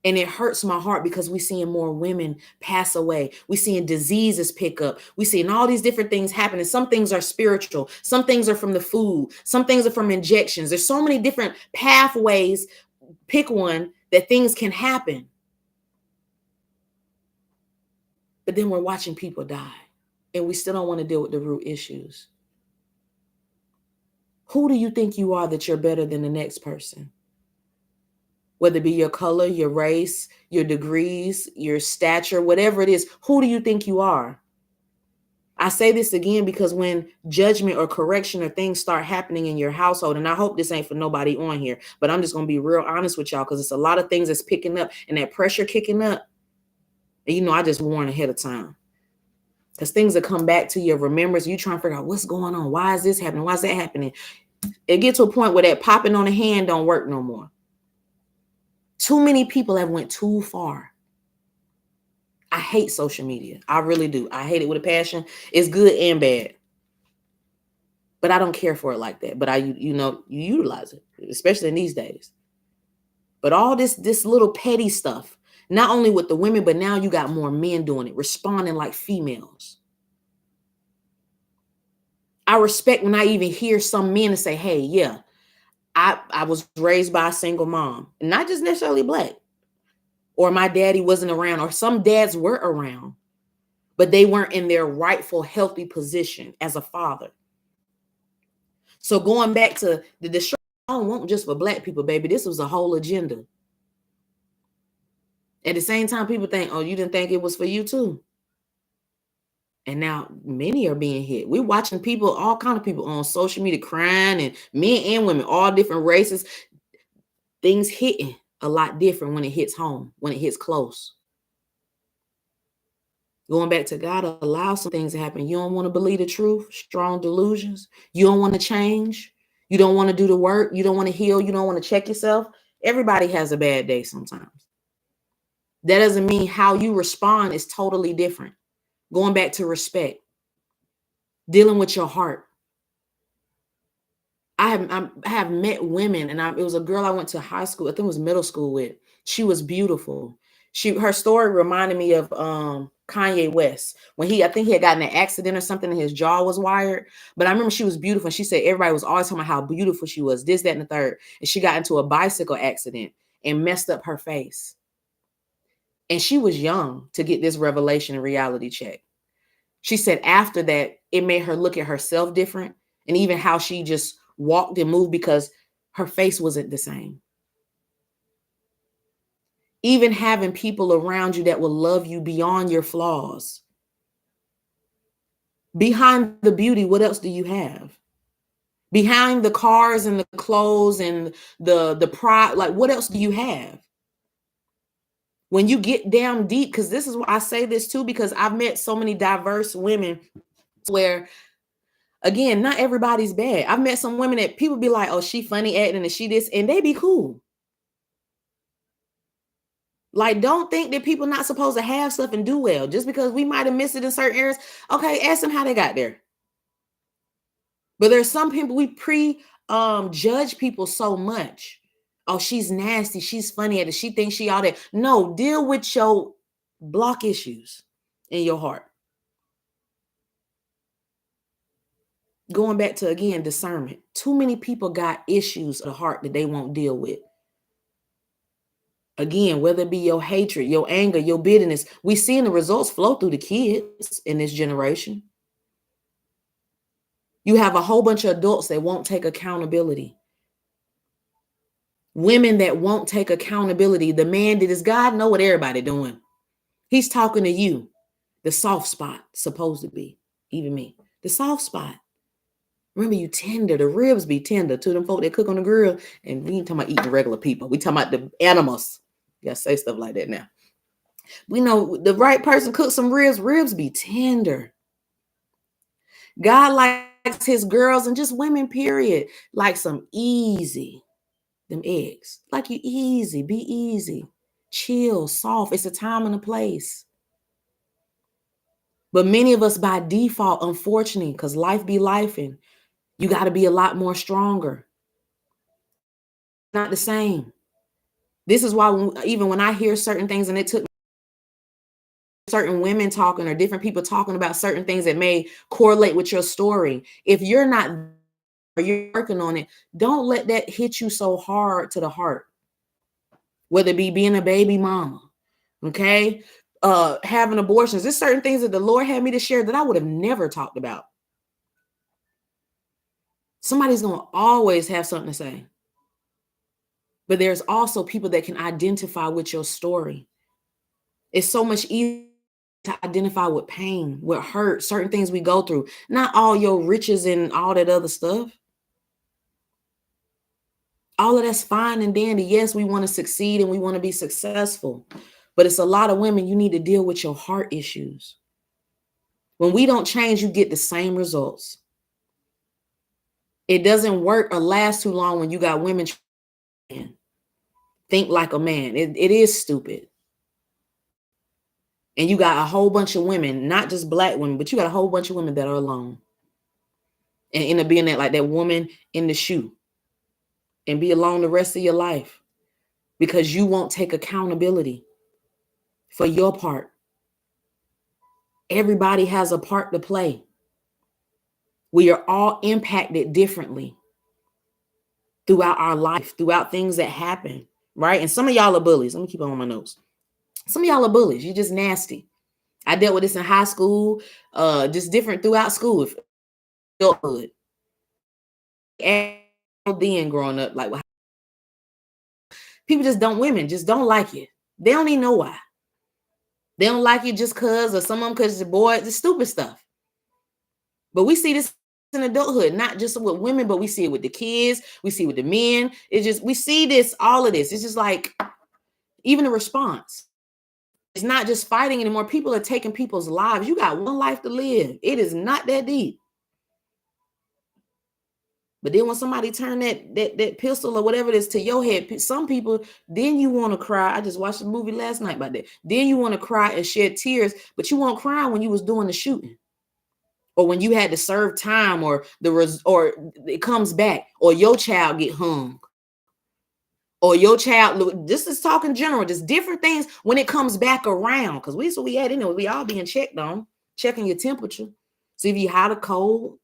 And it hurts my heart because we're seeing more women pass away. We're seeing diseases pick up. We're seeing all these different things happen. And some things are spiritual. Some things are from the food. Some things are from injections. There's so many different pathways. Pick one that things can happen. But then we're watching people die. And we still don't want to deal with the root issues. Who do you think you are that you're better than the next person? Whether it be your color, your race, your degrees, your stature, whatever it is, who do you think you are? I say this again because when judgment or correction or things start happening in your household, and I hope this ain't for nobody on here, but I'm just going to be real honest with y'all because it's a lot of things that's picking up and that pressure kicking up. And I just warn ahead of time. Because things that come back to your remembrance, you trying to figure out what's going on. Why is this happening? Why is that happening? It gets to a point where that popping on the hand don't work no more. Too many people have went too far. I hate social media. I really do. I hate it with a passion. It's good and bad. But I don't care for it like that. But you utilize it, especially in these days. But all this little petty stuff, not only with the women, but now you got more men doing it, responding like females. I respect when I even hear some men say, hey, yeah, I was raised by a single mom, not just necessarily Black. Or my daddy wasn't around, or some dads were around, but they weren't in their rightful, healthy position as a father. So going back to the destruction, I don't want just for Black people, baby. This was a whole agenda. At the same time, people think, oh, you didn't think it was for you too. And now many are being hit. We're watching people, all kind of people on social media crying, and men and women, all different races, things hitting a lot different when it hits home, when it hits close. Going back to God, allow some things to happen. You don't want to believe the truth, strong delusions. You don't want to change. You don't want to do the work. You don't want to heal. You don't want to check yourself. Everybody has a bad day sometimes. That doesn't mean how you respond is totally different. Going back to respect, dealing with your heart. I have met women, and it was a girl I went to high school, I think it was middle school with. She was beautiful. Her story reminded me of Kanye West, when I think he had gotten an accident or something and his jaw was wired. But I remember she was beautiful. And she said everybody was always talking about how beautiful she was, this, that, and the third. And she got into a bicycle accident and messed up her face. And she was young to get this revelation and reality check. She said after that, it made her look at herself different, and even how she just walked and moved, because her face wasn't the same. Even having people around you that will love you beyond your flaws. Behind the beauty, what else do you have? Behind the cars and the clothes and the pride, like what else do you have? When you get down deep, because this is why I say this too, because I've met so many diverse women where, again, not everybody's bad. I've met some women that people be like, oh, she funny acting and she this, and they be cool. Like, don't think that people not supposed to have stuff and do well just because we might have missed it in certain areas. Okay, ask them how they got there. But there's some people we judge people so much. Oh, she's nasty. She's funny at it. She thinks she all that. No, deal with your block issues in your heart. Going back to, again, discernment. Too many people got issues of the heart that they won't deal with. Again, whether it be your hatred, your anger, your bitterness, we seeing the results flow through the kids in this generation. You have a whole bunch of adults that won't take accountability. Women that won't take accountability. The man that is God know what everybody doing. He's talking to you. The soft spot, supposed to be. Even me. The soft spot. Remember, you tender. The ribs be tender to them folk that cook on the grill. And we ain't talking about eating regular people. We talking about the animals. You gotta say stuff like that now. We know the right person cooks some ribs be tender. God likes his girls, and just women, period, like some easy. Them eggs. Like you easy. Be easy. Chill, soft. It's a time and a place. But many of us by default, unfortunately, because life be lifing, you got to be a lot more stronger. Not the same. This is why even when I hear certain things, and it took certain women talking or different people talking about certain things that may correlate with your story, if you're not, or you're working on it, don't let that hit you so hard to the heart. Whether it be being a baby mama, okay, having abortions. There's certain things that the Lord had me to share that I would have never talked about. Somebody's going to always have something to say. But there's also people that can identify with your story. It's so much easier to identify with pain, with hurt, certain things we go through. Not all your riches and all that other stuff. All of that's fine and dandy. Yes, we want to succeed and we want to be successful. But it's a lot of women, you need to deal with your heart issues. When we don't change, you get the same results. It doesn't work or last too long when you got women think like a man. It is stupid. And you got a whole bunch of women, not just Black women, but you got a whole bunch of women that are alone. And end up being that woman in the shoe. And be alone the rest of your life. Because you won't take accountability for your part. Everybody has a part to play. We are all impacted differently throughout our life, throughout things that happen, right? And some of y'all are bullies. Let me keep on my notes. Some of y'all are bullies. You're just nasty. I dealt with this in high school, just different throughout school, adulthood. And then growing up, like people just don't like it. They don't even know why. They don't like you just cause, or some of them cause the boy, the stupid stuff. But we see this in adulthood, not just with women, but we see it with the kids, we see it with the men. It's just, we see this, all of this. It's just like, even the response. It's not just fighting anymore. People are taking people's lives. You got one life to live. It is not that deep. But then when somebody turn that pistol or whatever it is to your head, some people, then you want to cry. I just watched a movie last night about that. Then you want to cry and shed tears, but you won't cry when you was doing the shooting, or when you had to serve time, or or it comes back, or your child get hung, or your child. This is talking general. Just different things when it comes back around, because we had anyway. We all being checked on, checking your temperature, see if you hot or cold.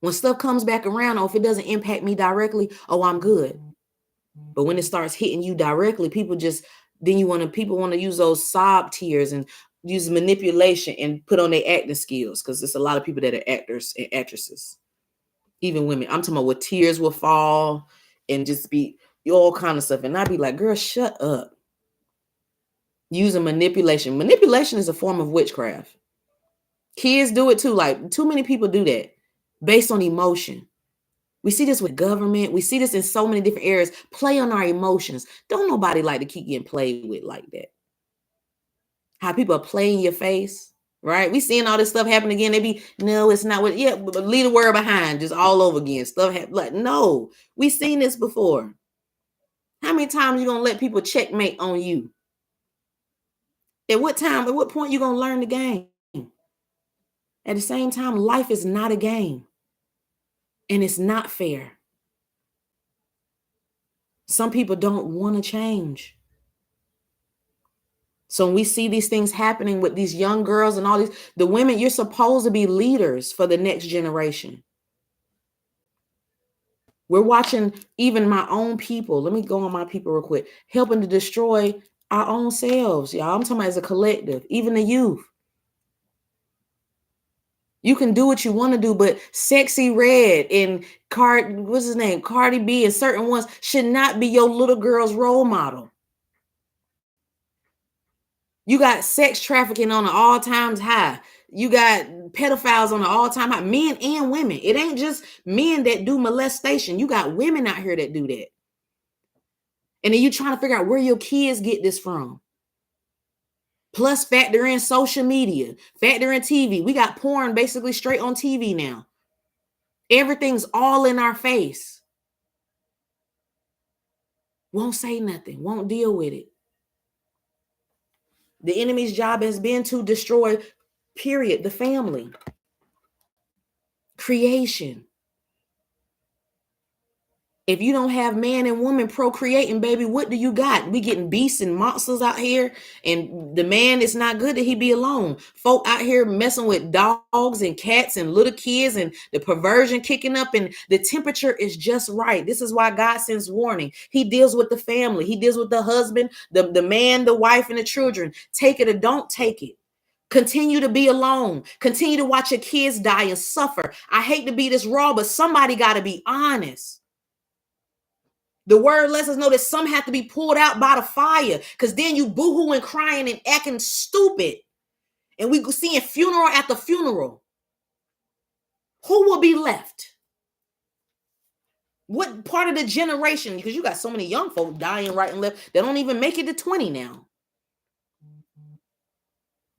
When stuff comes back around, or if it doesn't impact me directly, oh, I'm good. But when it starts hitting you directly, people want to use those sob tears and use manipulation and put on their acting skills, because there's a lot of people that are actors and actresses, even women. I'm talking about where tears will fall and just be all kind of stuff. And I'd be like, girl, shut up. Using manipulation. Manipulation is a form of witchcraft. Kids do it too. Like, too many people do that based on emotion. We see this with government. We see this in so many different areas. Play on our emotions. Don't nobody like to keep getting played with like that. How people are playing your face, right? We seeing all this stuff happen again. They be, no, it's not what, yeah, but leave the word behind, just all over again. Stuff happen. Like, no, we seen this before. How many times you gonna let people checkmate on you? At what point you gonna learn the game? At the same time, life is not a game. And it's not fair. Some people don't want to change. So when we see these things happening with these young girls and all these, the women, you're supposed to be leaders for the next generation. We're watching even my own people. Let me go on my people real quick. Helping to destroy our own selves, y'all. I'm talking about as a collective, even the youth. You can do what you want to do, but Sexy Red and Cardi B and certain ones should not be your little girl's role model. You got sex trafficking on an all-time high. You got pedophiles on an all-time high, men and women. It ain't just men that do molestation. You got women out here that do that. And then you trying to figure out where your kids get this from. Plus factor in social media, factor in TV. We got porn basically straight on TV now. Everything's all in our face. Won't say nothing, won't deal with it. The enemy's job has been to destroy, period, the family, creation. If you don't have man and woman procreating, baby, what do you got? We getting beasts and monsters out here, and the man, is not good that he be alone. Folk out here messing with dogs and cats and little kids, and the perversion kicking up, and the temperature is just right. This is why God sends warning. He deals with the family. He deals with the husband, the man, the wife, and the children. Take it or don't take it. Continue to be alone. Continue to watch your kids die and suffer. I hate to be this raw, but somebody got to be honest. The word lets us know that some have to be pulled out by the fire, because then you boo-hooing, crying, and acting stupid. And we seeing funeral after funeral. Who will be left? What part of the generation? Because you got so many young folk dying right and left. They don't even make it to 20 now.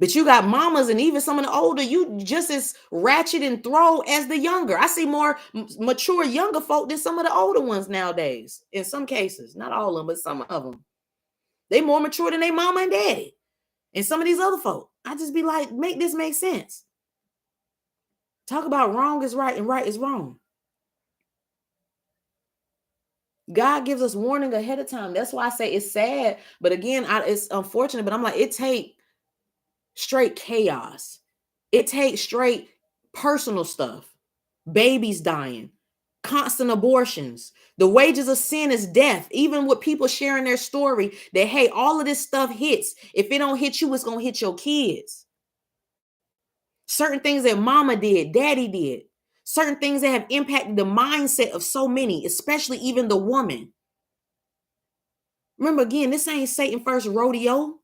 But you got mamas and even some of the older, you just as ratchet and throw as the younger. I see more mature younger folk than some of the older ones nowadays. In some cases, not all of them, but some of them. They more mature than their mama and daddy. And some of these other folk. I just be like, make this make sense. Talk about wrong is right and right is wrong. God gives us warning ahead of time. That's why I say it's sad. But again, it's unfortunate. But I'm like, it take straight chaos. It takes straight personal stuff. Babies dying, constant abortions. The wages of sin is death. Even with people sharing their story that, hey, all of this stuff hits. If it don't hit you, it's going to hit your kids. Certain things that mama did, daddy did. Certain things that have impacted the mindset of so many, especially even the woman. Remember, again, this ain't Satan first rodeo.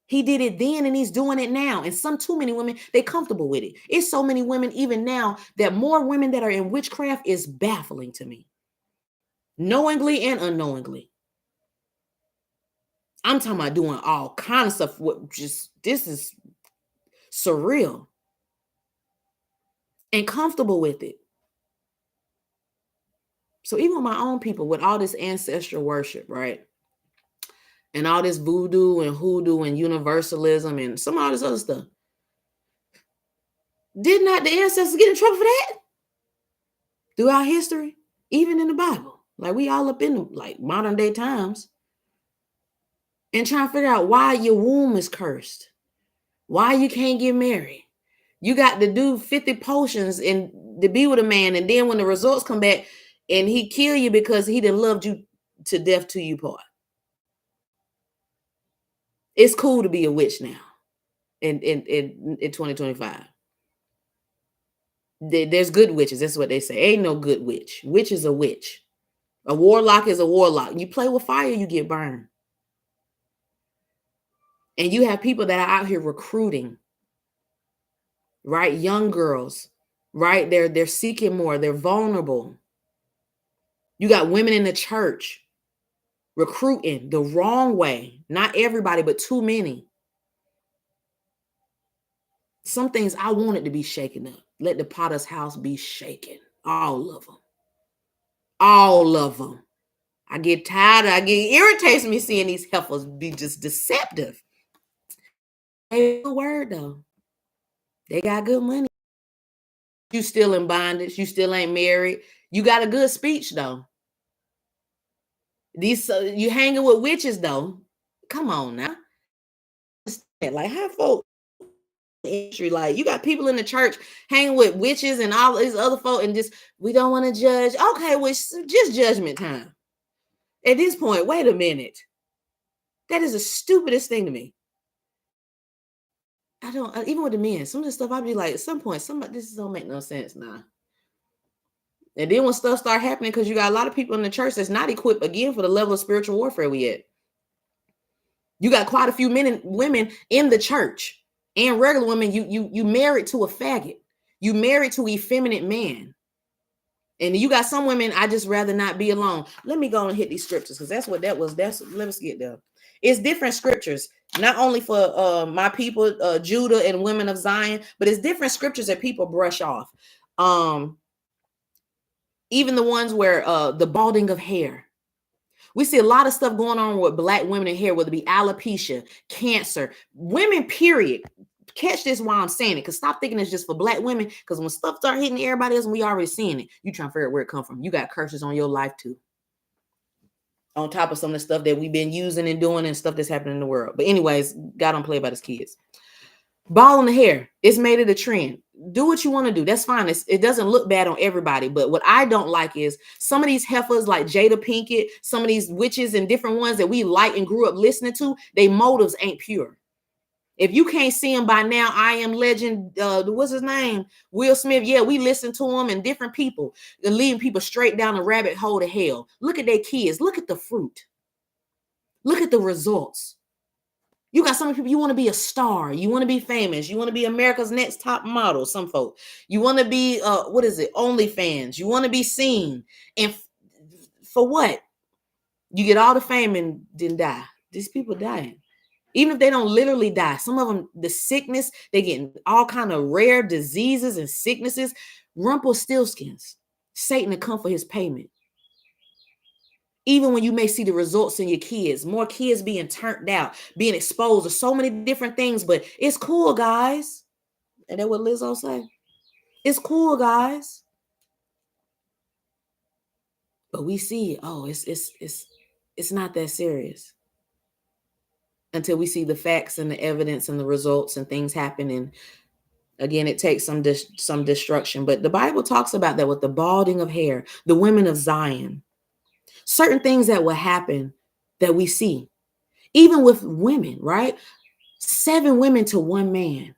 He did it then and he's doing it now. And too many women, they comfortable with it. It's so many women even now that more women that are in witchcraft is baffling to me. Knowingly and unknowingly. I'm talking about doing all kinds of stuff. This is surreal. And comfortable with it. So even with my own people, with all this ancestral worship, right? And all this voodoo and hoodoo and universalism and some of all this other stuff. Did not the ancestors get in trouble for that? Throughout history, even in the Bible. Like we all up in like modern day times. And trying to figure out why your womb is cursed. Why you can't get married. You got to do 50 potions and to be with a man. And then when the results come back and he kill you because he done loved you to death till you part. It's cool to be a witch now in 2025. There's good witches. That's what they say. Ain't no good witch. Witch is a witch. A warlock is a warlock. You play with fire, you get burned. And you have people that are out here recruiting, right? Young girls, right? They're seeking more. They're vulnerable. You got women in the church recruiting the wrong way. Not everybody, but too many. Some things I want it to be shaken up. Let the potter's house be shaken. All of them. All of them. I get tired. It irritates me seeing these heifers be just deceptive. They good word though. They got good money. You still in bondage. You still ain't married. You got a good speech though. You hanging with witches though. Come on now. Like how folks industry, like you got people in the church hanging with witches and all these other folk, and just we don't want to judge. Okay, well, just judgment time. At this point, wait a minute. That is the stupidest thing to me. I don't even with the men. Some of the stuff I'd be like, at some point, this don't make no sense now. And then when stuff start happening, because you got a lot of people in the church that's not equipped again for the level of spiritual warfare we at. You got quite a few men and women in the church and regular women. You married to a faggot. You married to an effeminate man. And you got some women, I just rather not be alone. Let me go and hit these scriptures because that's what that was. Let us get there. It's different scriptures, not only for my people, Judah and women of Zion, but it's different scriptures that people brush off. Even the ones where the balding of hair. We see a lot of stuff going on with Black women in hair, whether it be alopecia, cancer, women, period. Catch this while I'm saying it, because stop thinking it's just for Black women, because when stuff start hitting everybody else and we already seeing it, you trying to figure out where it come from. You got curses on your life too. On top of some of the stuff that we've been using and doing and stuff that's happening in the world. But anyways, God don't play about his kids. Ball in the hair, it's made it a trend. Do what you want to do. That's fine. It doesn't look bad on everybody. But what I don't like is some of these heifers like Jada Pinkett, some of these witches and different ones that we like and grew up listening to, their motives ain't pure. If you can't see him by now, I Am Legend, what's his name? Will Smith. Yeah, we listen to him and different people and leading people straight down the rabbit hole to hell. Look at their kids. Look at the fruit. Look at the results. You got some people, you want to be a star. You want to be famous. You want to be America's Next Top Model. Some folk. You want to be, OnlyFans. You want to be seen. And for what? You get all the fame and then die. These people dying. Even if they don't literally die, some of them, the sickness, they get all kind of rare diseases and sicknesses. Rumpelstiltskins, Satan to come for his payment. Even when you may see the results in your kids, more kids being turned out, being exposed to so many different things, but it's cool, guys. And that's what Lizzo say. It's cool, guys. But we see, it's not that serious. Until we see the facts and the evidence and the results and things happen. And again, it takes some destruction. But the Bible talks about that with the balding of hair, the women of Zion, certain things that will happen that we see, even with women, right? 7 women to 1 man.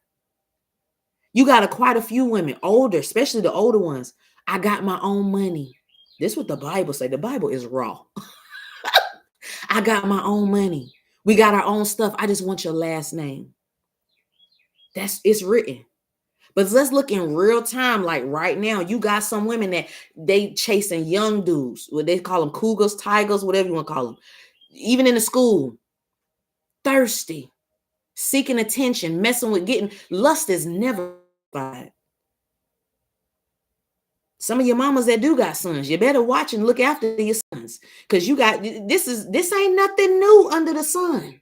You got quite a few women, older, especially the older ones. I got my own money. This is what the Bible say. The Bible is raw. I got my own money. We got our own stuff. I just want your last name. It's written. But let's look in real time. Like right now, you got some women that they chasing young dudes. What they call them, cougars, tigers, whatever you want to call them. Even in the school, thirsty, seeking attention, messing with getting lust is never fine. Some of your mamas that do got sons, you better watch and look after your sons, because you got this ain't nothing new under the sun.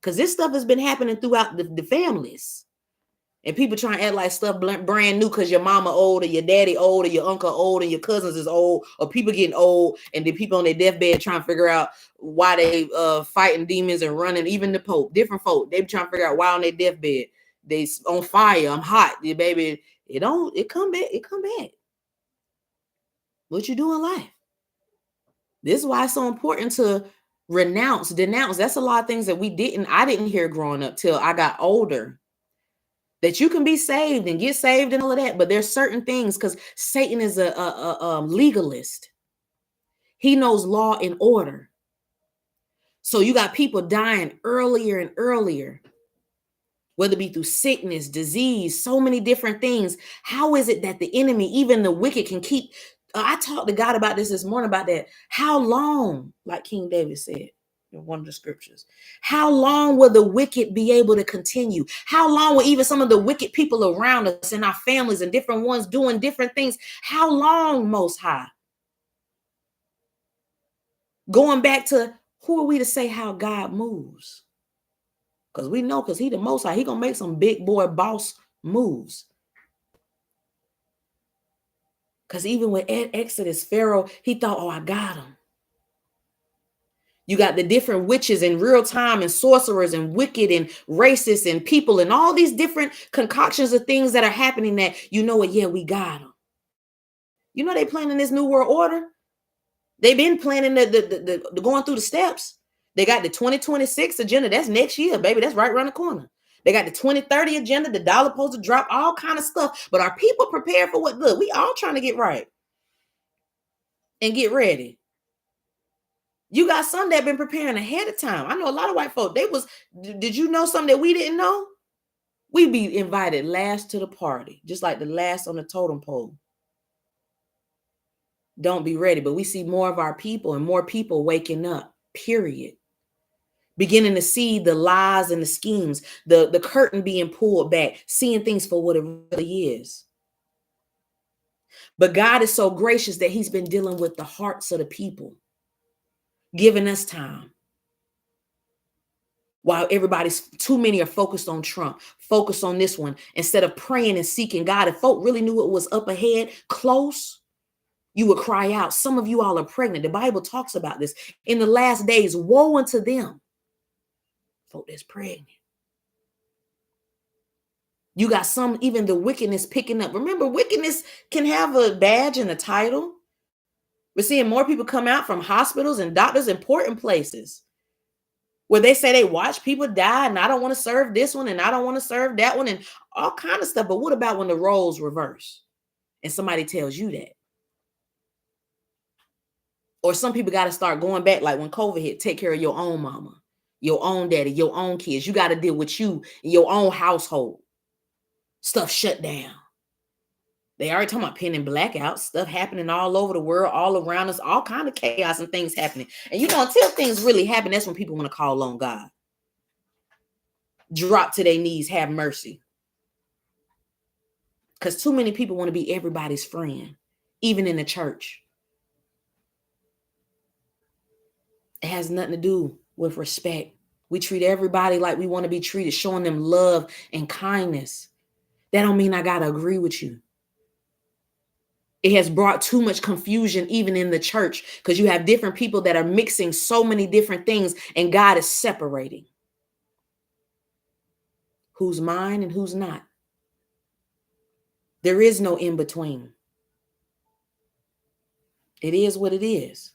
Because this stuff has been happening throughout the families. And people trying to act like stuff brand new because your mama old or your daddy old or your uncle old and your cousins is old, or people getting old and the people on their deathbed trying to figure out why they fighting demons and running. Even the Pope, different folk, they trying to figure out why on their deathbed they on fire. I'm hot, yeah, baby. It come back. It come back. What you do in life? This is why it's so important to denounce. That's a lot of things that I didn't hear growing up till I got older. That you can be saved and get saved and all of that, but there's certain things, because Satan is a legalist. He knows law and order. So you got people dying earlier and earlier, whether it be through sickness, disease, so many different things. How is it that the enemy, even the wicked, can keep? I talked to God about this morning, about that. How long, like King David said in one of the scriptures, how long will the wicked be able to continue? How long will even some of the wicked people around us and our families and different ones doing different things? How long, Most High? Going back to, who are we to say how God moves? Because we know, because he the Most High, he gonna make some big boy boss moves. Because even with Exodus, Pharaoh, he thought, oh, I got him. You got the different witches in real time and sorcerers and wicked and racist and people and all these different concoctions of things that are happening that, you know what, yeah, we got them. You know, they planning this new world order. They've been planning the going through the steps. They got the 2026 agenda. That's next year, baby. That's right around the corner. They got the 2030 agenda. The dollar supposed to drop, all kind of stuff. But are people prepared for what? Look, we all trying to get right and get ready. You got some that been preparing ahead of time. I know a lot of white folk. Did you know something that we didn't know? We be invited last to the party, just like the last on the totem pole. Don't be ready. But we see more of our people and more people waking up, period. Beginning to see the lies and the schemes, the curtain being pulled back, seeing things for what it really is. But God is so gracious that he's been dealing with the hearts of the people, giving us time. While too many are focused on Trump, focused on this one, instead of praying and seeking God. If folk really knew what was up ahead, close, you would cry out. Some of you all are pregnant. The Bible talks about this. In the last days, woe unto them, folk that's pregnant. You got some, even the wickedness picking up. Remember, wickedness can have a badge and a title. We're seeing more people come out from hospitals and doctors, important places, where they say they watch people die, and I don't want to serve this one, and I don't want to serve that one, and all kind of stuff. But what about when the roles reverse and somebody tells you that? Or some people got to start going back, like when COVID hit, take care of your own mama, your own daddy, your own kids. You got to deal with you in your own household. Stuff shut down. They already talking about pinning blackouts, stuff happening all over the world, all around us, all kind of chaos and things happening. And you know, until things really happen, that's when people want to call on God. Drop to their knees, have mercy. Because too many people want to be everybody's friend, even in the church. It has nothing to do with respect. We treat everybody like we want to be treated, showing them love and kindness. That don't mean I got to agree with you. It has brought too much confusion even in the church, because you have different people that are mixing so many different things, and God is separating who's mine and who's not. There is no in between. It is what it is.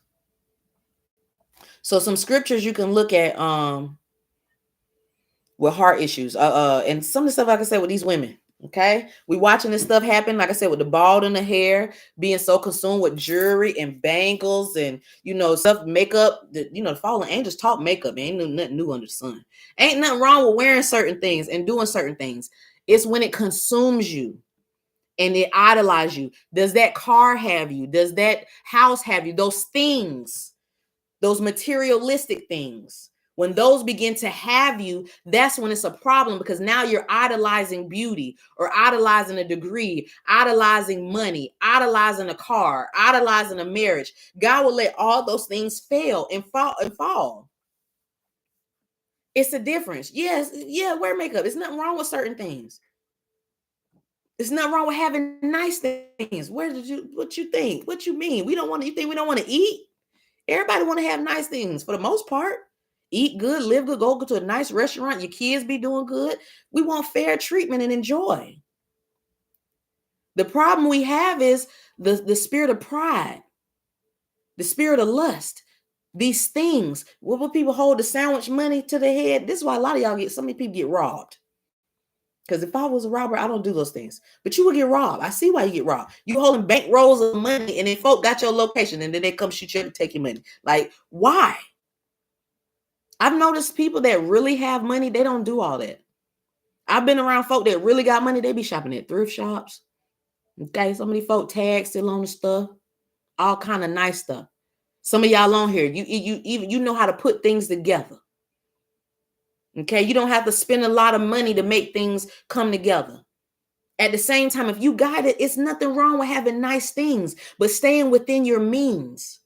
So some scriptures you can look at with heart issues, and some of the stuff, like I said, with these women, Okay, we watching this stuff happen, like I said, with the bald in the hair, being so consumed with jewelry and bangles and stuff, makeup. The fallen angels taught makeup. Ain't nothing new under the sun. Ain't nothing wrong with wearing certain things and doing certain things. It's when it consumes you and it idolizes you. Does that car have you? Does that house have you? Those things, those materialistic things. When those begin to have you, that's when it's a problem, because now you're idolizing beauty or idolizing a degree, idolizing money, idolizing a car, idolizing a marriage. God will let all those things fail and fall. It's a difference. Yes, yeah, wear makeup. There's nothing wrong with certain things. There's nothing wrong with having nice things. What you think? What you mean? You think we don't want to eat? Everybody want to have nice things for the most part. Eat good, live good, go to a nice restaurant. Your kids be doing good. We want fair treatment and enjoy. The problem we have is the spirit of pride, the spirit of lust. These things, what people hold the sandwich money to their head. This is why a lot of so many people get robbed. Because if I was a robber, I don't do those things. But you would get robbed. I see why you get robbed. You holding bank rolls of money, and then folk got your location, and then they come shoot you and take your money. Like, why? I've noticed people that really have money, they don't do all that. I've been around folk that really got money, they be shopping at thrift shops. Okay, so many folk tags still on the stuff, all kind of nice stuff. Some of y'all on here, you know how to put things together. Okay, you don't have to spend a lot of money to make things come together. At the same time, if you got it, it's nothing wrong with having nice things, but staying within your means.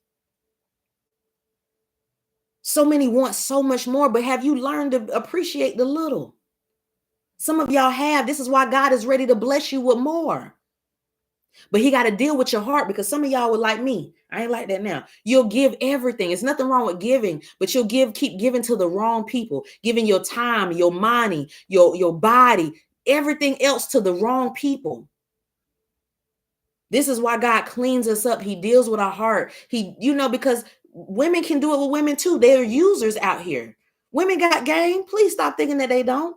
So many want so much more, but have you learned to appreciate the little? Some of y'all have. This is why God is ready to bless you with more. But he got to deal with your heart, because some of y'all were like me. I ain't like that now. You'll give everything. It's nothing wrong with giving, but you'll keep giving to the wrong people, giving your time, your money, your body, everything else to the wrong people. This is why God cleans us up. He deals with our heart. Because women can do it with women too. They're users out here. Women got game. Please stop thinking that they don't.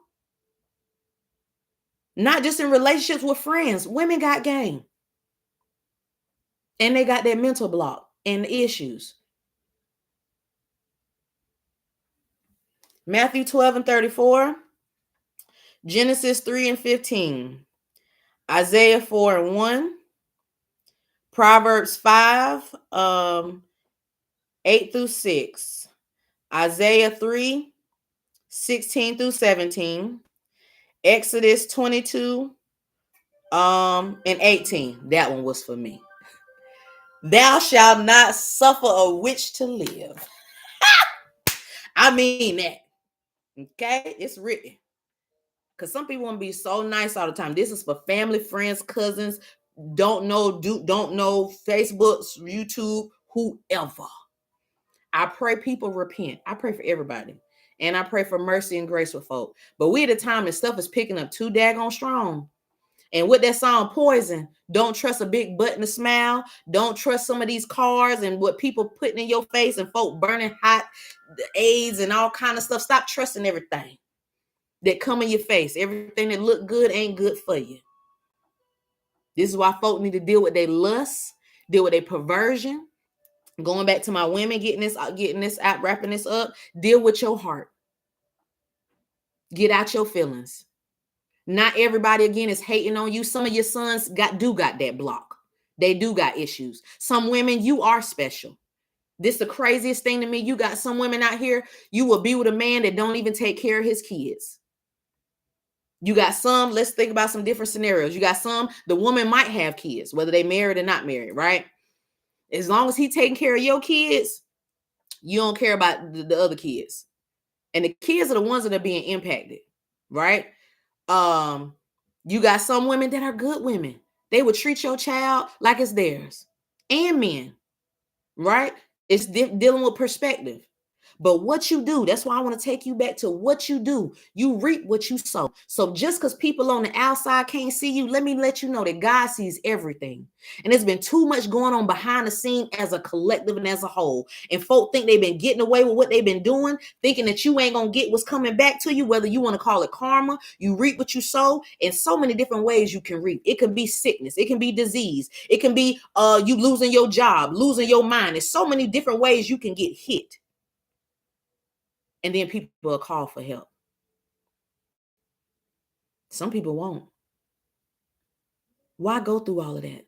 Not just in relationships with friends. Women got game. And they got that mental block and issues. Matthew 12:34. Genesis 3:15. Isaiah 4:1. Proverbs 5, 8-6. Isaiah 3:16-17. Exodus 22 and 18. That one was for me. Thou shalt not suffer a witch to live. I mean that. Okay, it's written. Because some people want to be so nice all the time. This is for family, friends, cousins, don't know Facebook, YouTube, whoever. I pray people repent. I pray for everybody. And I pray for mercy and grace with folk. But we at a time that stuff is picking up too daggone strong. And with that song Poison, don't trust a big butt and a smile. Don't trust some of these cars and what people putting in your face and folk burning hot, AIDS and all kind of stuff. Stop trusting everything that come in your face. Everything that look good ain't good for you. This is why folk need to deal with their lust, deal with their perversion. Going back to my women, getting this out, wrapping this up. Deal with your heart. Get out your feelings. Not everybody, again, is hating on you. Some of your sons got that block. They do got issues. Some women, you are special. This is the craziest thing to me. You got some women out here, you will be with a man that don't even take care of his kids. You got some, let's think about some different scenarios. You got some, the woman might have kids, whether they married or not married, right? As long as he taking care of your kids, you don't care about the other kids. And the kids are the ones that are being impacted, right? You got some women that are good women. They would treat your child like it's theirs. And men, right? It's dealing with perspective. But what you do, that's why I want to take you back to what you do. You reap what you sow. So just because people on the outside can't see you, let me let you know that God sees everything. And there's been too much going on behind the scene as a collective and as a whole. And folk think they've been getting away with what they've been doing, thinking that you ain't going to get what's coming back to you, whether you want to call it karma. You reap what you sow in so many different ways you can reap. It can be sickness. It can be disease. It can be you losing your job, losing your mind. There's so many different ways you can get hit. And then people will call for help. Some people won't. Why go through all of that?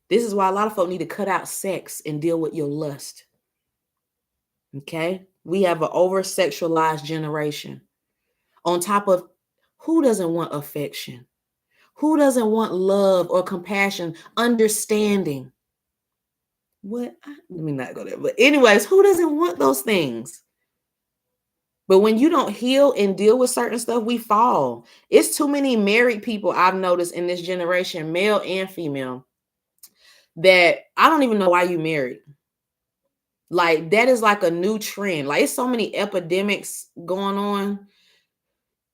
This is why a lot of folk need to cut out sex and deal with your lust. Okay? We have an over-sexualized generation. On top of, who doesn't want affection? Who doesn't want love or compassion, understanding? Let me not go there. But anyways, who doesn't want those things? But when you don't heal and deal with certain stuff, we fall. It's too many married people I've noticed in this generation, male and female, that I don't even know why you married. Like, that is like a new trend. Like, it's so many epidemics going on.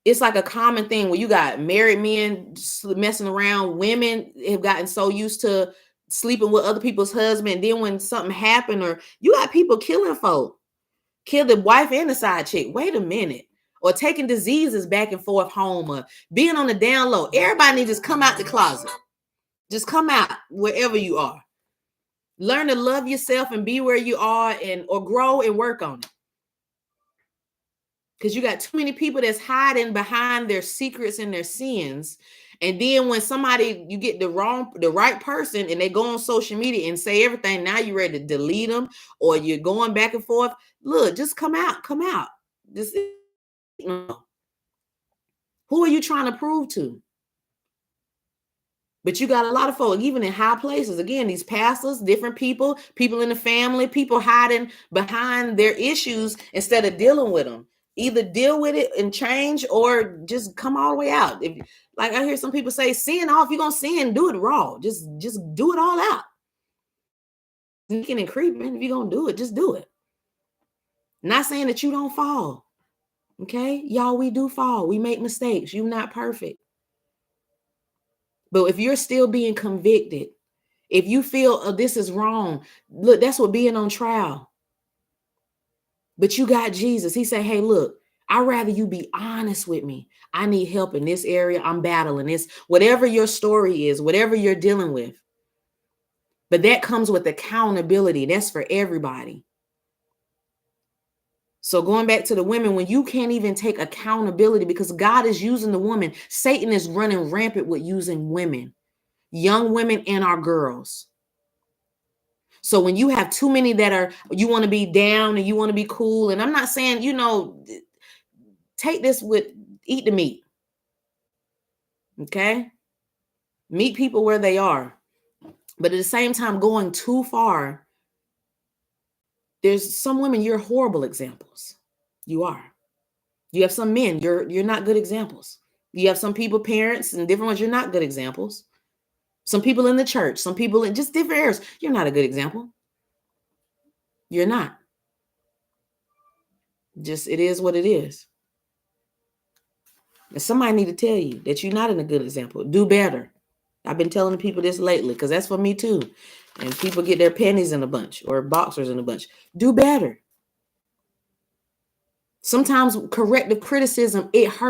It's like a common thing where you got married men messing around. Women have gotten so used to sleeping with other people's husbands. And then when something happened, or you got people killing folk, kill the wife and the side chick. Wait a minute. Or taking diseases back and forth home, or being on the down low. Everybody needs to just come out the closet. Just come out wherever you are. Learn to love yourself and be where you are, or grow and work on it. Because you got too many people that's hiding behind their secrets and their sins. And then when you get the right person, and they go on social media and say everything, now you're ready to delete them, or you're going back and forth. Look, just come out. Just, who are you trying to prove to? But you got a lot of folks, even in high places, again, these pastors, different people in the family, people hiding behind their issues instead of dealing with them. Either deal with it and change, or just come all the way out. Like I hear some people say, sin off, you're going to sin, do it raw. Just do it all out. Sneaking and creeping, if you're going to do it, just do it. Not saying that you don't fall. Okay? Y'all, we do fall. We make mistakes. You're not perfect. But if you're still being convicted, if you feel this is wrong, look, that's what being on trial. But you got Jesus. He said, hey, look, I'd rather you be honest with me. I need help in this area. I'm battling this. Whatever your story is, whatever you're dealing with. But that comes with accountability. That's for everybody. So going back to the women, when you can't even take accountability because God is using the woman, Satan is running rampant with using women, young women and our girls. So when you have too many that you want to be down and you want to be cool, and I'm not saying, take this eat the meat. Okay? Meet people where they are. But at the same time, going too far, there's some women, you're horrible examples. You are. You have some men, you're not good examples. You have some people, parents and different ones, you're not good examples. Some people in the church, some people in just different areas, you're not a good example. You're not. Just, it is what it is. And somebody need to tell you that you're not in a good example. Do better. I've been telling the people this lately because that's for me too. And people get their panties in a bunch or boxers in a bunch. Do better. Sometimes corrective criticism, it hurts.